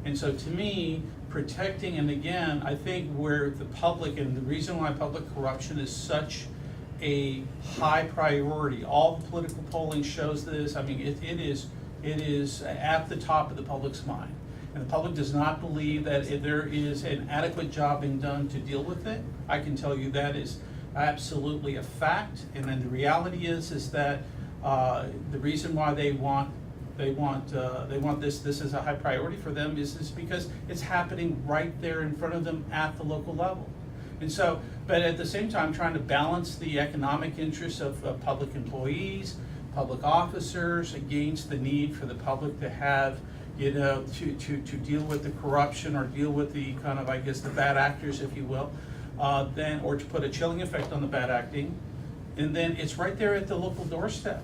E: And so to me, protecting, and again, I think where the public, and the reason why public corruption is such a high priority, all the political polling shows this, I mean, it is at the top of the public's mind. And the public does not believe that if there is an adequate job being done to deal with it. I can tell you that is absolutely a fact. And then the reality is that the reason why they want this as a high priority for them is because it's happening right there in front of them at the local level. And so, but at the same time, trying to balance the economic interests of public employees, public officers against the need for the public to have, you know, to deal with the corruption or deal with the kind of, I guess, the bad actors, if you will, or to put a chilling effect on the bad acting. And then it's right there at the local doorstep.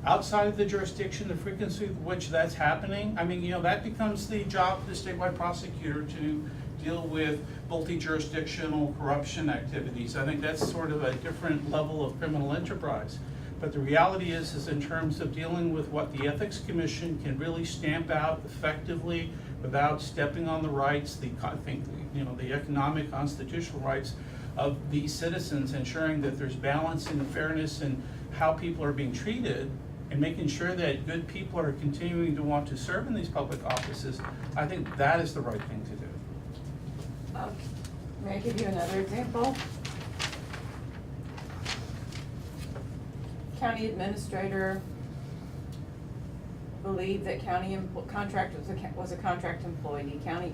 E: Outside of the jurisdiction, the frequency with which that's happening, I mean, you know, that becomes the job of the statewide prosecutor to deal with multi-jurisdictional corruption activities. I think that's sort of a different level of criminal enterprise. But the reality is in terms of dealing with what the Ethics Commission can really stamp out effectively without stepping on the rights, I think, you know, the economic constitutional rights of these citizens, ensuring that there's balance and fairness in how people are being treated, and making sure that good people are continuing to want to serve in these public offices, I think that is the right thing to do.
B: May I give you another example? County administrator believed that contract was a contract employee. County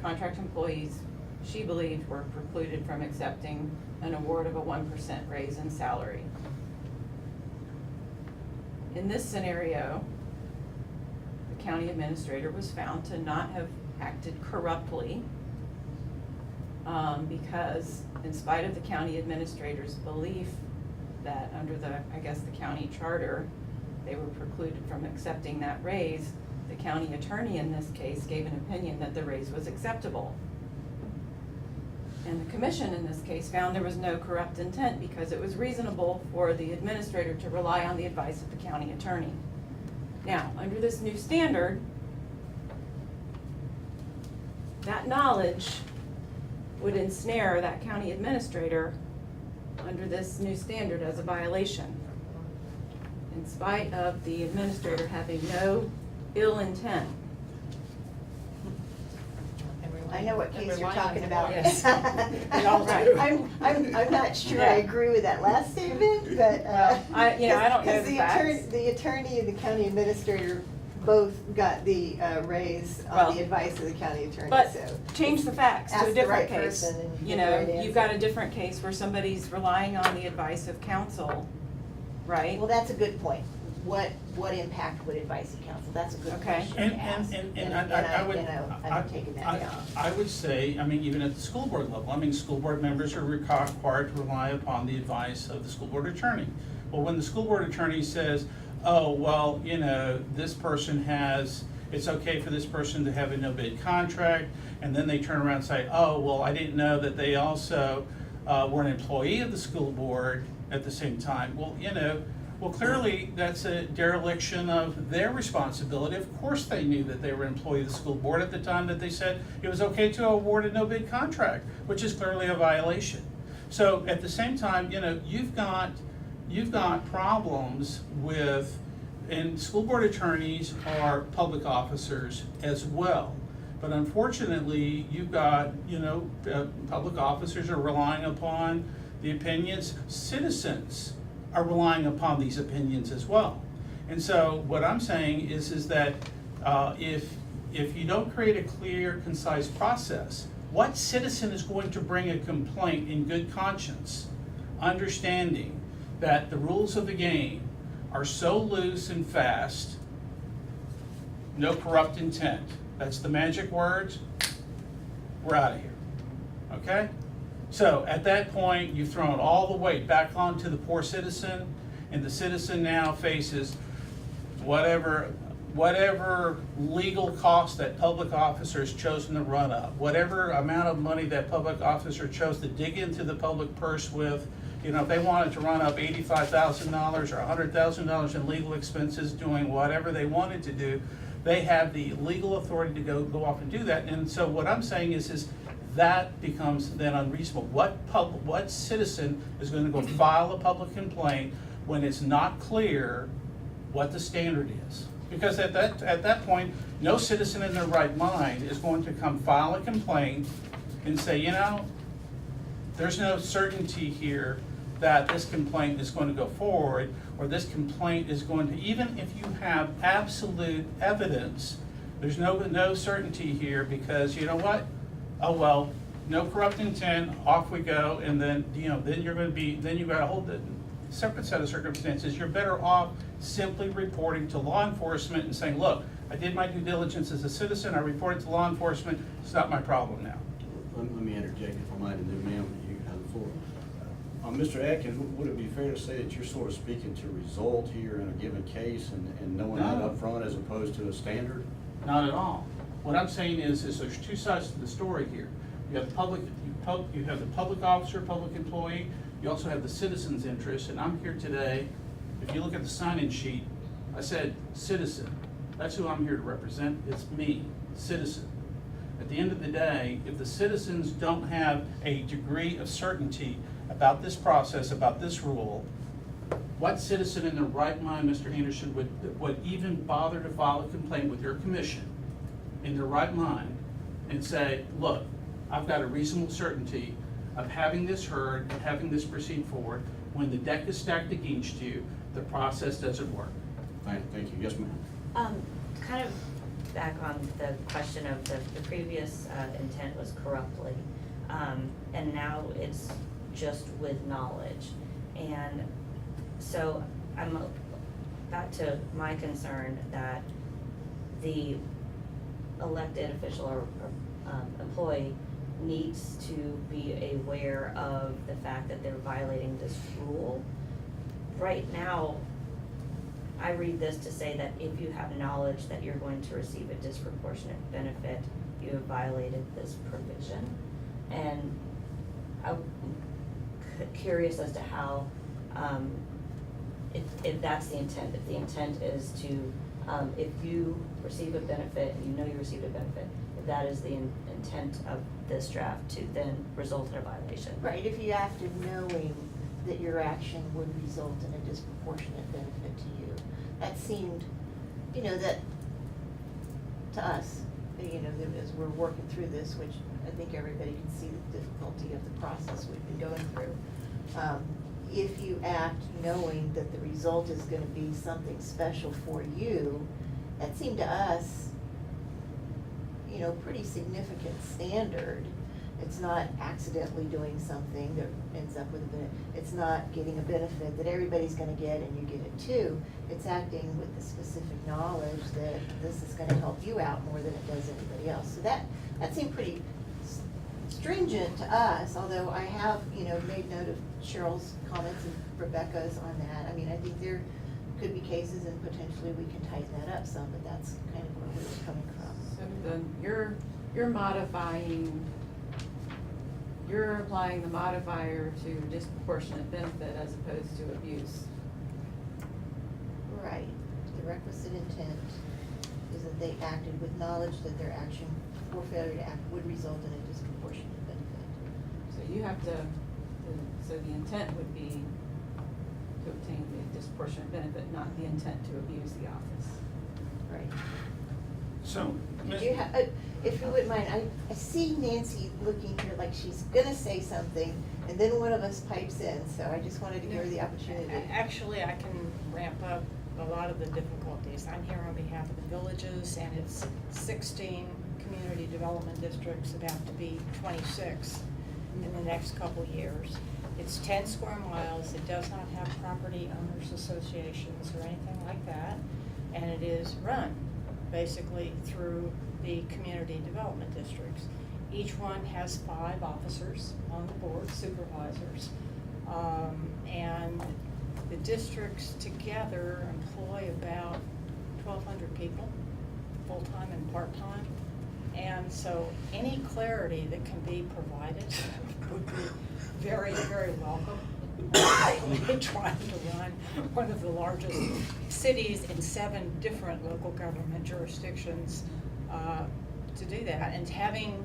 B: contract employees, she believed, were precluded from accepting an award of a 1% raise in salary. In this scenario, the county administrator was found to not have acted corruptly, because in spite of the county administrator's belief that under the, I guess, the county charter, they were precluded from accepting that raise, the county attorney in this case gave an opinion that the raise was acceptable. And the commission in this case found there was no corrupt intent because it was reasonable for the administrator to rely on the advice of the county attorney. Now, under this new standard, that knowledge would ensnare that county administrator under this new standard as a violation, in spite of the administrator having no ill intent.
A: I know what case you're talking about.
G: Yes.
F: We all do.
A: I'm not sure I
B: Yeah.
A: agree with that last statement, but,
B: I don't know the facts.
A: The attorney and the county administrator both got the raise
B: Well,
A: on the advice of the county attorney,
B: But
A: so.
B: change the facts to
A: Ask
B: a
A: the
B: different
A: right
B: case.
A: person and
B: You
A: get the
B: know,
A: right
B: you've
A: answer.
B: got a different case where somebody's relying on the advice of counsel, right?
A: Well, that's a good point. What impact would advice of counsel? That's a good
B: Okay.
A: question to ask.
E: And I would,
A: I'm taking that down.
E: I would say, I mean, even at the school board level, I mean, school board members are required to rely upon the advice of the school board attorney. Well, when the school board attorney says, oh, well, you know, this person it's okay for this person to have a no bid contract, and then they turn around and say, oh, well, I didn't know that they also were an employee of the school board at the same time. Well, you know, well, clearly, that's a dereliction of their responsibility. Of course they knew that they were an employee of the school board at the time that they said it was okay to award a no-bid contract, which is clearly a violation. So at the same time, you know, you've got problems with, and school board attorneys are public officers as well. But unfortunately, you've got, you know, public officers are relying upon the opinions. Citizens are relying upon these opinions as well. And so what I'm saying is that if you don't create a clear, concise process, what citizen is going to bring a complaint in good conscience, understanding that the rules of the game are so loose and fast, no corrupt intent, that's the magic words, we're out of here, okay? So at that point, you've thrown all the weight back onto the poor citizen, and the citizen now faces whatever legal cost that public officer's chosen to run up, whatever amount of money that public officer chose to dig into the public purse with. You know, if they wanted to run up $85,000 or $100,000 in legal expenses doing whatever they wanted to do, they have the legal authority to go off and do that. And so what I'm saying is that becomes then unreasonable. What citizen is going to go file a public complaint when it's not clear what the standard is? Because at that point, no citizen in their right mind is going to come file a complaint and say, you know, there's no certainty here that this complaint is going to go forward, or this complaint is going to, even if you have absolute evidence, there's no certainty here, because you know what? Oh, well, no corrupt intent, off we go, and then, you know, then you've got a whole separate set of circumstances. You're better off simply reporting to law enforcement and saying, look, I did my due diligence as a citizen, I reported to law enforcement, it's not my problem now.
J: Let me interject if I might, and then ma'am, you have the floor. Mr. Adkins, would it be fair to say that you're sort of speaking to result here in a given case and knowing that
E: No.
J: up front as opposed to a standard?
E: Not at all. What I'm saying is there's two sides to the story here. You have you have the public officer, public employee, you also have the citizen's interest, and I'm here today, if you look at the sign-in sheet, I said citizen. That's who I'm here to represent, it's me, citizen. At the end of the day, if the citizens don't have a degree of certainty about this process, about this rule, What citizen in their right mind, Mr. Anderson, would even bother to file a complaint with your commission in their right mind and say, look, I've got a reasonable certainty of having this heard, of having this proceed forward. When the deck is stacked against you, the process doesn't work.
J: Thank you. Yes, ma'am.
K: Kind of back on the question of the previous intent was corruptly, and now it's just with knowledge. And so I'm back to my concern that the elected official or employee needs to be aware of the fact that they're violating this rule. Right now, I read this to say that if you have knowledge that you're going to receive a disproportionate benefit, you have violated this provision. And I'm curious as to how, if that's the intent, if the intent is to, if you receive a benefit and you know you received a benefit, if that is the intent of this draft to then result in a violation.
A: Right, if you acted knowing that your action would result in a disproportionate benefit to you. That seemed, that, to us, that as we're working through this, which I think everybody can see the difficulty of the process we've been going through. If you act knowing that the result is gonna be something special for you, that seemed to us, pretty significant standard. It's not accidentally doing something that ends up with a benefit. It's not getting a benefit that everybody's gonna get and you get it too. It's acting with the specific knowledge that this is gonna help you out more than it does anybody else. So that seemed pretty stringent to us, although I have, made note of Cheryl's comments and Rebecca's on that. I mean, I think there could be cases and potentially we can tighten that up some, but that's kind of where we were coming from.
B: So then you're modifying, you're applying the modifier to disproportionate benefit as opposed to abuse.
A: Right. The requisite intent is that they acted with knowledge that their action or failure to act would result in a disproportionate benefit.
B: So you have to, so the intent would be to obtain the disproportionate benefit, not the intent to abuse the office.
A: Right.
E: So,
A: Did you have, if you wouldn't mind, I see Nancy looking here like she's gonna say something, and then one of us pipes in, so I just wanted to give her the opportunity.
L: Actually, I can ramp up a lot of the difficulties. I'm here on behalf of the villages, and it's 16 community development districts, about to be 26 in the next couple years. It's 10 square miles. It does not have property owners associations or anything like that, and it is run basically through the community development districts. Each one has 5 officers on the board, supervisors, and the districts together employ about 1,200 people, full-time and part-time. And so any clarity that can be provided would be very, very welcome. We're trying to run one of the largest cities in 7 different local government jurisdictions to do that. And having,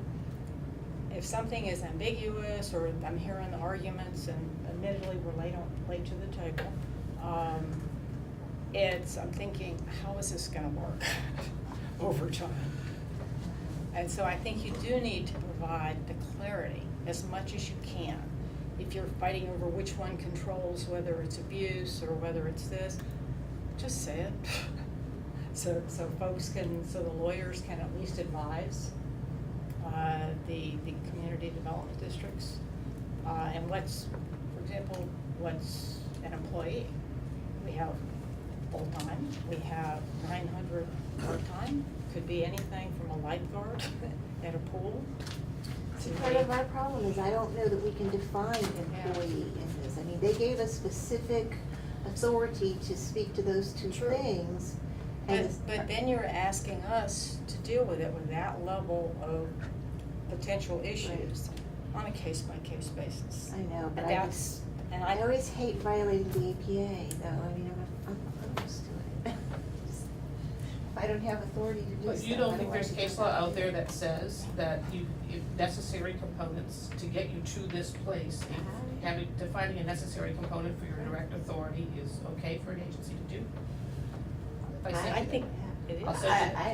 L: if something is ambiguous or I'm hearing the arguments, and admittedly we're late to the table, I'm thinking, how is this gonna work over time? And so I think you do need to provide the clarity as much as you can. If you're fighting over which one controls, whether it's abuse or whether it's this, just say it. So the lawyers can at least advise the community development districts. And for example, what's an employee? We have full-time, we have 900 part-time, could be anything from a lifeguard at a pool.
A: See, part of our problem is I don't know that we can define employee in this. I mean, they gave us specific authority to speak to those two
L: True.
A: things.
L: But then you're asking us to deal with it with that level of potential issues on a case-by-case basis.
A: I know, but
L: And
A: I always hate violating the APA, though. I mean, I'm used to it. If I don't have authority to do
G: But
A: stuff.
G: you
A: I
G: don't think
A: want
G: there's
A: to
G: case
A: do
G: law
A: that.
G: out there that says that if necessary components to get you to this place, if having, defining a necessary component for your direct authority is okay for an agency to do? If I send
L: I
G: you
L: think
G: that,
L: it is.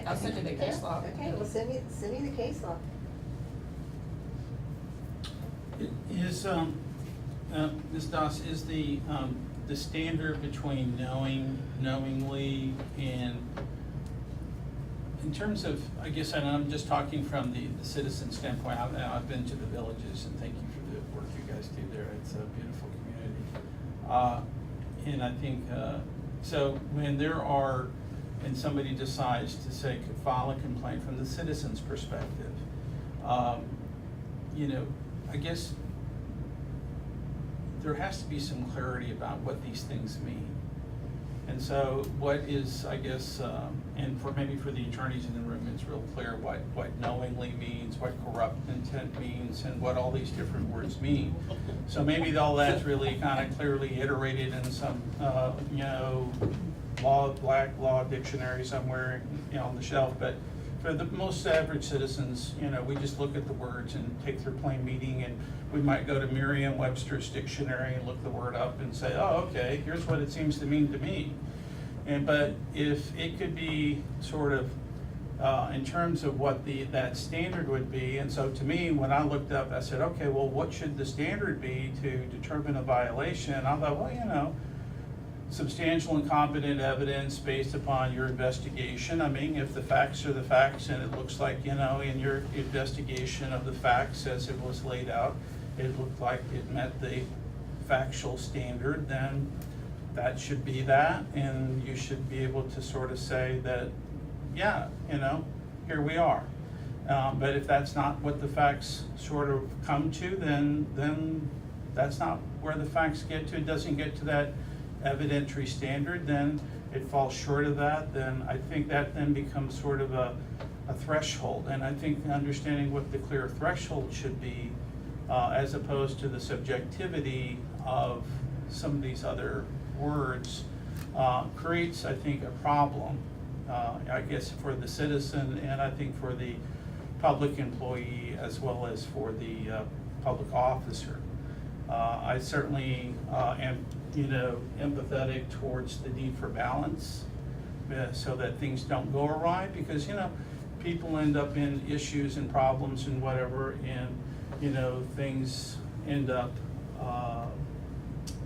G: I'll send you the
A: Yeah.
G: case law.
A: Okay, well, send me the case law.
E: Is, Ms. Doss, is the standard between knowingly and, in terms of, I guess, and I'm just talking from the citizen standpoint, I've been to the villages, and thank you for the work you guys do there, it's a beautiful community. And I think, so when there are, and somebody decides to say, file a complaint from the citizen's perspective, you know, I guess there has to be some clarity about what these things mean. And so what is, I guess, and for maybe for the attorneys in the room, it's real clear what knowingly means, what corrupt intent means, and what all these different words mean. So maybe all that's really kind of clearly iterated in some, you know, black law dictionary somewhere, you know, on the shelf. But for the most average citizens, you know, we just look at the words and take their plain meaning, and we might go to Merriam-Webster's dictionary and look the word up and say, oh, okay, here's what it seems to mean to me. But if it could be sort of in terms of what that standard would be, and so to me, when I looked up, I said, okay, well, what should the standard be to determine a violation? I thought, well, you know, substantial and competent evidence based upon your investigation. I mean, if the facts are the facts and it looks like, you know, in your investigation of the facts as it was laid out, it looked like it met the factual standard, then that should be that, and you should be able to sort of say that, yeah, you know, here we are. But if that's not what the facts sort of come to, then that's not where the facts get to. It doesn't get to that evidentiary standard, then it falls short of that, then I think that then becomes sort of a threshold. And I think understanding what the clear threshold should be, as opposed to the subjectivity of some of these other words, creates, I think, a problem, I guess, for the citizen, and I think for the public employee as well as for the public officer. I certainly am, you know, empathetic towards the need for balance, so that things don't go awry, because, you know, people end up in issues and problems and whatever, and, you know, things end up,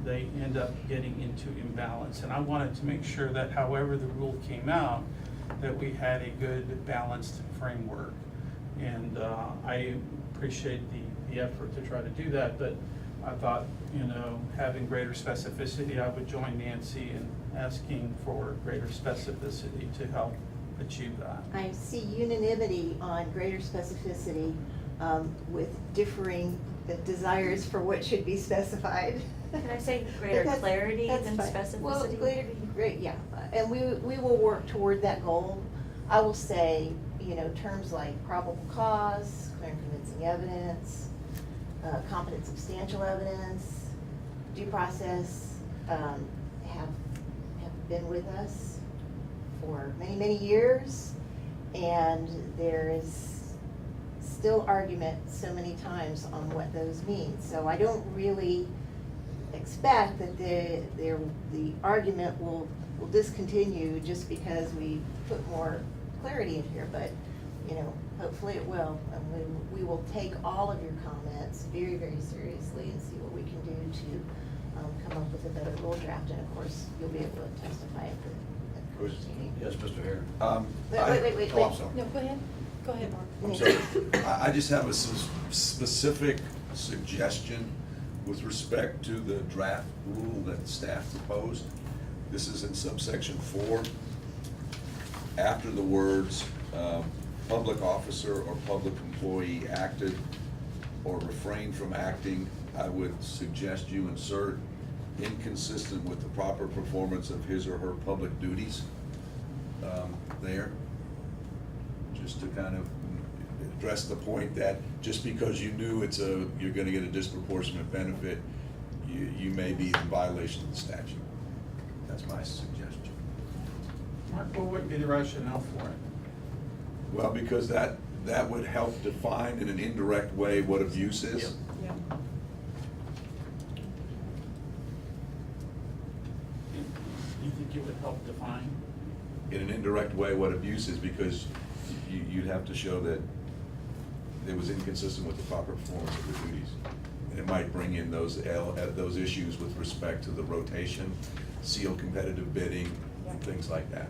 E: they end up getting into imbalance. And I wanted to make sure that however the rule came out, that we had a good balanced framework. And I appreciate the effort to try to do that, but I thought, you know, having greater specificity, I would join Nancy in asking for greater specificity to help achieve that.
A: I see unanimity on greater specificity with differing desires for what should be specified.
K: Can I say greater
A: That's-
K: clarity
A: that's
K: than
A: fine.
K: specificity?
A: Well, great, yeah, and we will work toward that goal. I will say, you know, terms like probable cause, clear and convincing evidence, competent substantial evidence, due process, have been with us for many, many years, and there is still argument so many times on what those mean. So I don't really expect that the argument will discontinue just because we put more clarity in here, but, you know, hopefully it will. And we will take all of your comments very, very seriously and see what we can do to come up with a better rule draft. And of course, you'll be able to testify at the first meeting.
J: Yes, Mr. Hare.
A: Wait.
H: Oh, I'm sorry.
L: No, go ahead, Mark.
H: I'm sorry. I just have a specific suggestion with respect to the draft rule that staff proposed. This is in subsection 4. After the words, public officer or public employee acted or refrained from acting, I would suggest you insert inconsistent with the proper performance of his or her public duties there. Just to kind of address the point that just because you knew you're gonna get a disproportionate benefit, you may be in violation of the statute. That's my suggestion.
E: Mark, what would be the rationale for it?
H: Well, because that would help define in an indirect way what abuse is.
L: Yeah.
E: You think it would help define?
H: In an indirect way what abuse is, because you'd have to show that it was inconsistent with the proper performance of the duties. And it might bring in those issues with respect to the rotation, sealed competitive bidding, and things like that.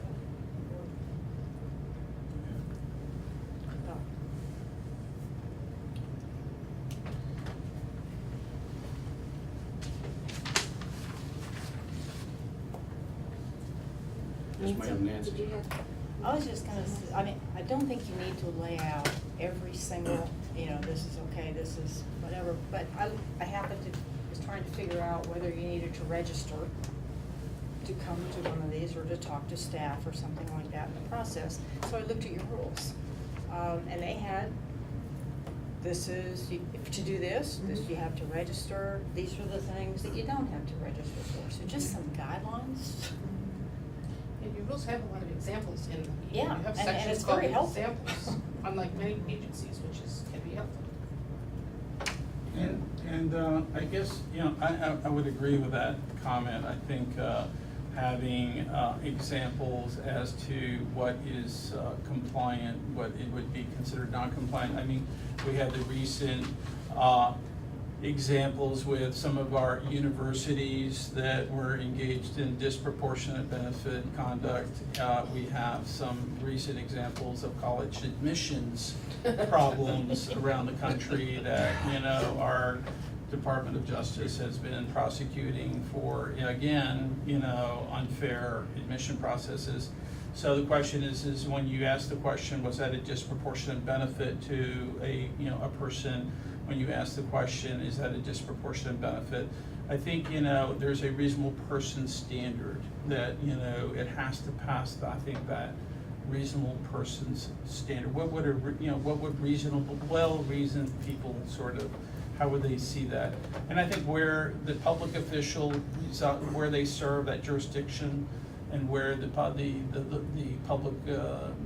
J: Yes, ma'am, Nancy.
A: Did you have?
L: I was just gonna say, I mean, I don't think you need to lay out every single, this is okay, this is whatever, but I happened to, was trying to figure out whether you needed to register to come to one of these or to talk to staff or something like that in the process. So I looked at your rules, and they had, to do this, you have to register, these are the things that you don't have to register for, so just some guidelines.
G: And your rules have a lot of examples in them.
L: Yeah,
G: You have
L: and
G: sections
L: it's
G: called
L: very helpful.
G: examples, unlike many agencies, which can be helpful.
E: And I guess, I would agree with that comment. I think having examples as to what is compliant, what it would be considered non-compliant. I mean, we had the recent examples with some of our universities that were engaged in disproportionate benefit conduct. We have some recent examples of college admissions problems around the country that, our Department of Justice has been prosecuting for, again, unfair admission processes. So the question is when you ask the question, was that a disproportionate benefit to a person? When you ask the question, is that a disproportionate benefit? I think, there's a reasonable person standard that, it has to pass, that reasonable person's standard. What would reasonable, well-reasoned people sort of, how would they see that? And I think where the public official, where they serve, that jurisdiction, and where the public,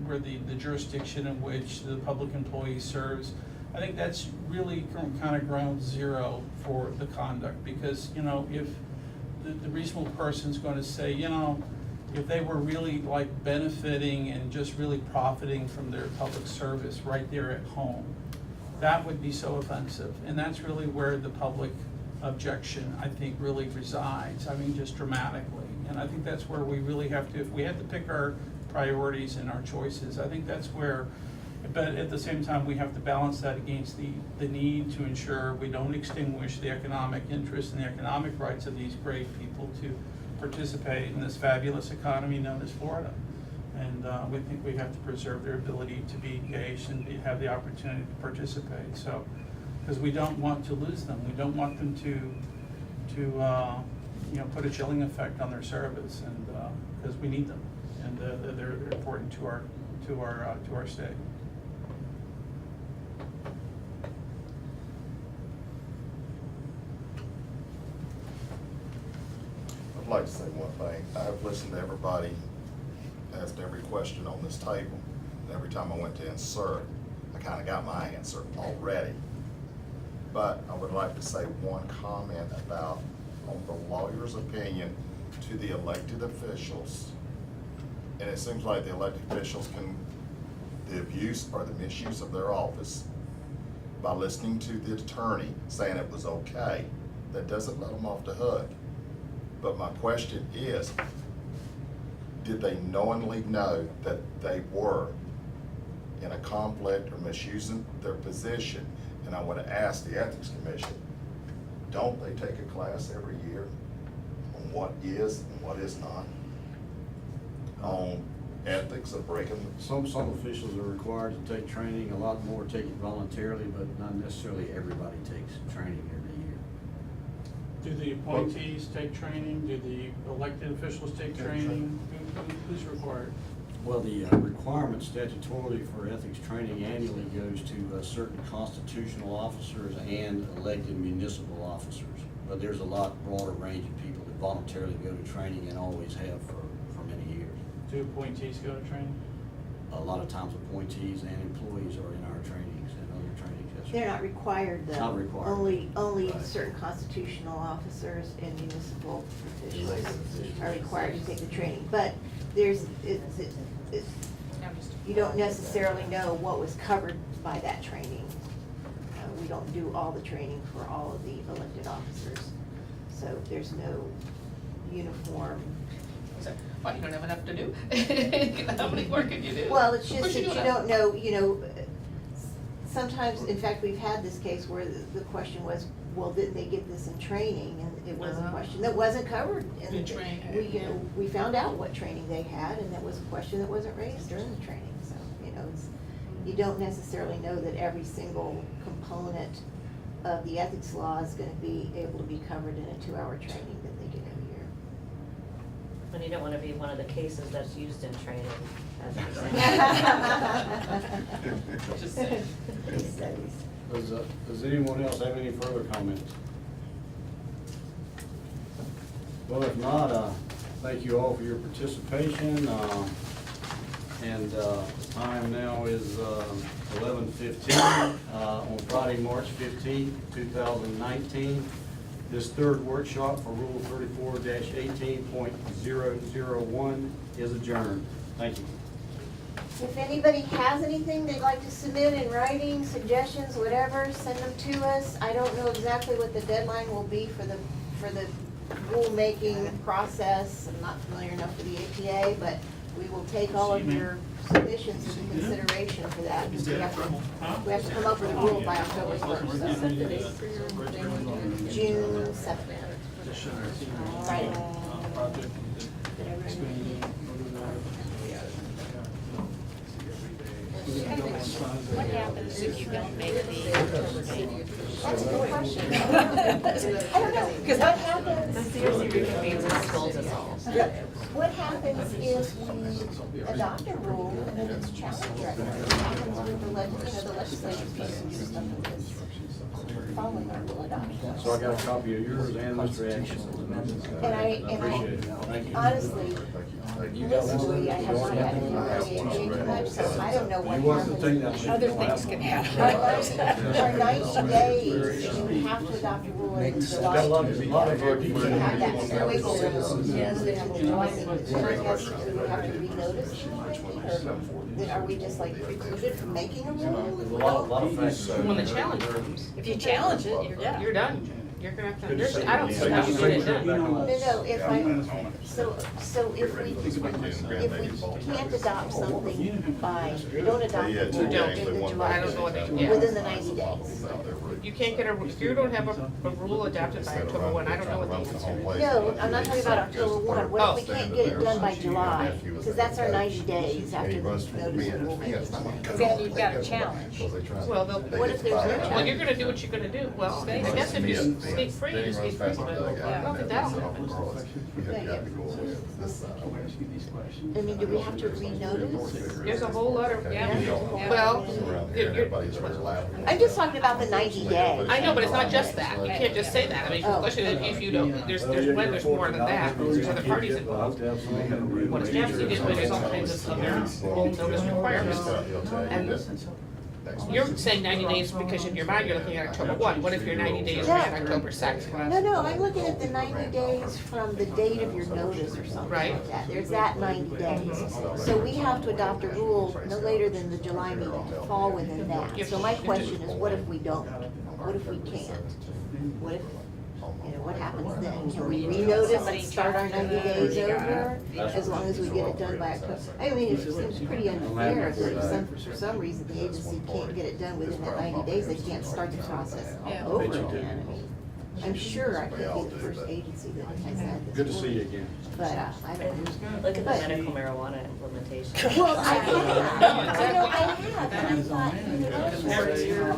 E: where the jurisdiction in which the public employee serves, I think that's really kind of ground zero for the conduct, because, if the reasonable person's going to say, if they were really like benefiting and just really profiting from their public service right there at home, that would be so offensive. And that's really where the public objection, I think, really resides. I mean, just dramatically. And I think that's where we really have to, if we have to pick our priorities and our choices, I think that's where, but at the same time, we have to balance that against the need to ensure we don't extinguish the economic interests and the economic rights of these great people to participate in this fabulous economy known as Florida. And we think we have to preserve their ability to be engaged and have the opportunity to participate. So, because we don't want to lose them. We don't want them to put a chilling effect on their service, and because we need them, and they're important to our state.
D: I'd like to say one thing. I've listened to everybody, asked every question on this table, and every time I went to insert, I kind of got my answer already. But I would like to say one comment about, on the lawyer's opinion to the elected officials. And it seems like the elected officials the abuse or the misuse of their office by listening to the attorney saying it was okay. That doesn't let them off the hook. But my question is, did they knowingly know that they were in a conflict or misusing their position? And I want to ask the Ethics Commission, don't they take a class every year on what is and what is not? On ethics of breaking?
J: Some officials are required to take training, a lot more take it voluntarily, but not necessarily everybody takes training every year.
E: Do the appointees take training? Do the elected officials take training? Who's required?
J: Well, the requirement statutorily for ethics training annually goes to certain constitutional officers and elected municipal officers. But there's a lot broader range of people that voluntarily go to training and always have for many years.
E: Do appointees go to training?
J: A lot of times appointees and employees are in our trainings and other trainings, yes, sir.
A: They're not required though.
J: Not required.
A: Only
J: Right.
A: certain constitutional officers and municipal officials are required to take the training. But it's,
G: I'm just-
A: you don't necessarily know what was covered by that training. We don't do all the training for all of the elected officers. So there's no uniform.
G: So, well, you don't have enough to do. How many more can you do?
A: Well, it's
G: Of
A: just
G: course
A: that you
G: do
A: don't know, sometimes, in fact, we've had this case where the question was, well, didn't they get this in training? And it was a question that wasn't covered. And
G: In training, yeah.
A: we found out what training they had, and that was a question that wasn't raised during the training. So, you don't necessarily know that every single component of the ethics law is gonna be able to be covered in a 2-hour training that they get every year.
K: And you don't wanna be one of the cases that's used in training as an example.
G: Just saying.
A: Case studies.
C: Does anyone else have any further comments? Well, if not, thank you all for your participation. And time now is 11:15 on Friday, March 15th, 2019. This third workshop for Rule 34-18.001 is adjourned. Thank you.
A: If anybody has anything they'd like to submit in writing, suggestions, whatever, send them to us. I don't know exactly what the deadline will be for the rulemaking process. I'm not familiar enough with the APA, but we will take all of your submissions into consideration for that. Because we have to come up with a rule by October 1st. So June 7th. Right. Did everyone-
L: What happens if you don't make the October date?
A: That's a good question. I don't know, because what happens?
K: Seriously reconvenes and scolds us all.
A: What happens if we adopt a rule and then it's challenged? What happens with the legislature following our rule adoption?
C: So I got a copy of yours and Mr. Atkinson's amendments.
A: And I
C: appreciate it. Thank you.
A: honestly, literally, I have not had any too much, so I don't know what
C: You want to take
A: happens.
C: that?
L: Other things can
A: Our
L: happen.
A: 90 days, we have to adopt a rule in July.
C: A lot of our
A: We have that wiggle room.
K: Yes, they have a
A: Do I think, do we have to renotice anything, or then are we just like precluded from making a rule?
C: There's a lot of facts.
G: When the challenge comes,
L: If you challenge it, you're done.
G: you're done. You're gonna have to,
C: Good to
G: there's,
C: see
G: I don't
C: you.
G: see how you get it done.
A: No, if so if we can't adopt something by, we don't adopt
D: Yeah,
A: it
D: two
A: within
D: days,
A: the
D: they want
A: July,
G: I don't know what they- yeah.
A: within the 90 days.
G: You can't get if you don't have a rule adopted by October 1, I don't know what the answer is.
A: No, I'm not talking about October 1. What if we can't get it done by July? Because that's our 90 days after the notice of rulemaking.
L: Then you've got a challenge.
G: Well,
A: What if there's no
G: well,
A: challenge?
G: you're gonna do what you're gonna do. Well, I guess if you speak free, you speak free, but I don't think that'll happen.
A: I mean, do we have to renotice?
G: There's a whole lot of, well,
A: I'm just talking about the 90 days.
G: I know, but it's not just that. You can't just say that. I mean, the question is if you don't, there's when there's more than that, because there's other parties involved. What is Jeff's did, but there's all kinds of other full notice requirements. And you're saying 90 days because in your mind you're looking at October 1. What if your 90 days ran October 2nd?
A: No, I'm looking at the 90 days from the date of your notice or something
G: Right.
A: like that. There's that 90 days. So we have to adopt a rule no later than the July meeting to fall within that. So my question is, what if we don't? What if we can't? What if, what happens then? Can we renotice and start our 90 days over, as long as we get it done by October? I mean, it seems pretty unfair that if for some reason the agency can't get it done within that 90 days, they can't start the process all over again. I mean, I'm sure I could be the first agency that has had this.
C: Good to see you again.
A: But, I don't know.
K: Look at the
A: But-
K: medical marijuana implementation.
A: Well, I have, and I thought,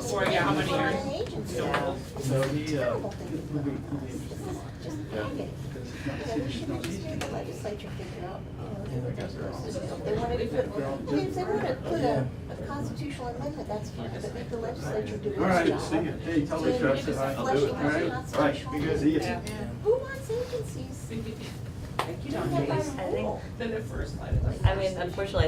G: For how many years?
A: an agency.
K: Yeah.
A: It's a terrible thing to do. Just aggravating. We should have just had the legislature figure out, what they were supposed to do. If they wanted to put, I mean, if they wanted to put a constitutional amendment, that's fine, but make the legislature do its job.
E: All right, see you. Hey, tell Lisa I said I'll do it.
A: Fleshing out the
E: All right, be good, see you.
A: Who wants agencies?
B: Thank you, John Chase.
K: I think,
G: Then the first line.
K: I mean, unfortunately,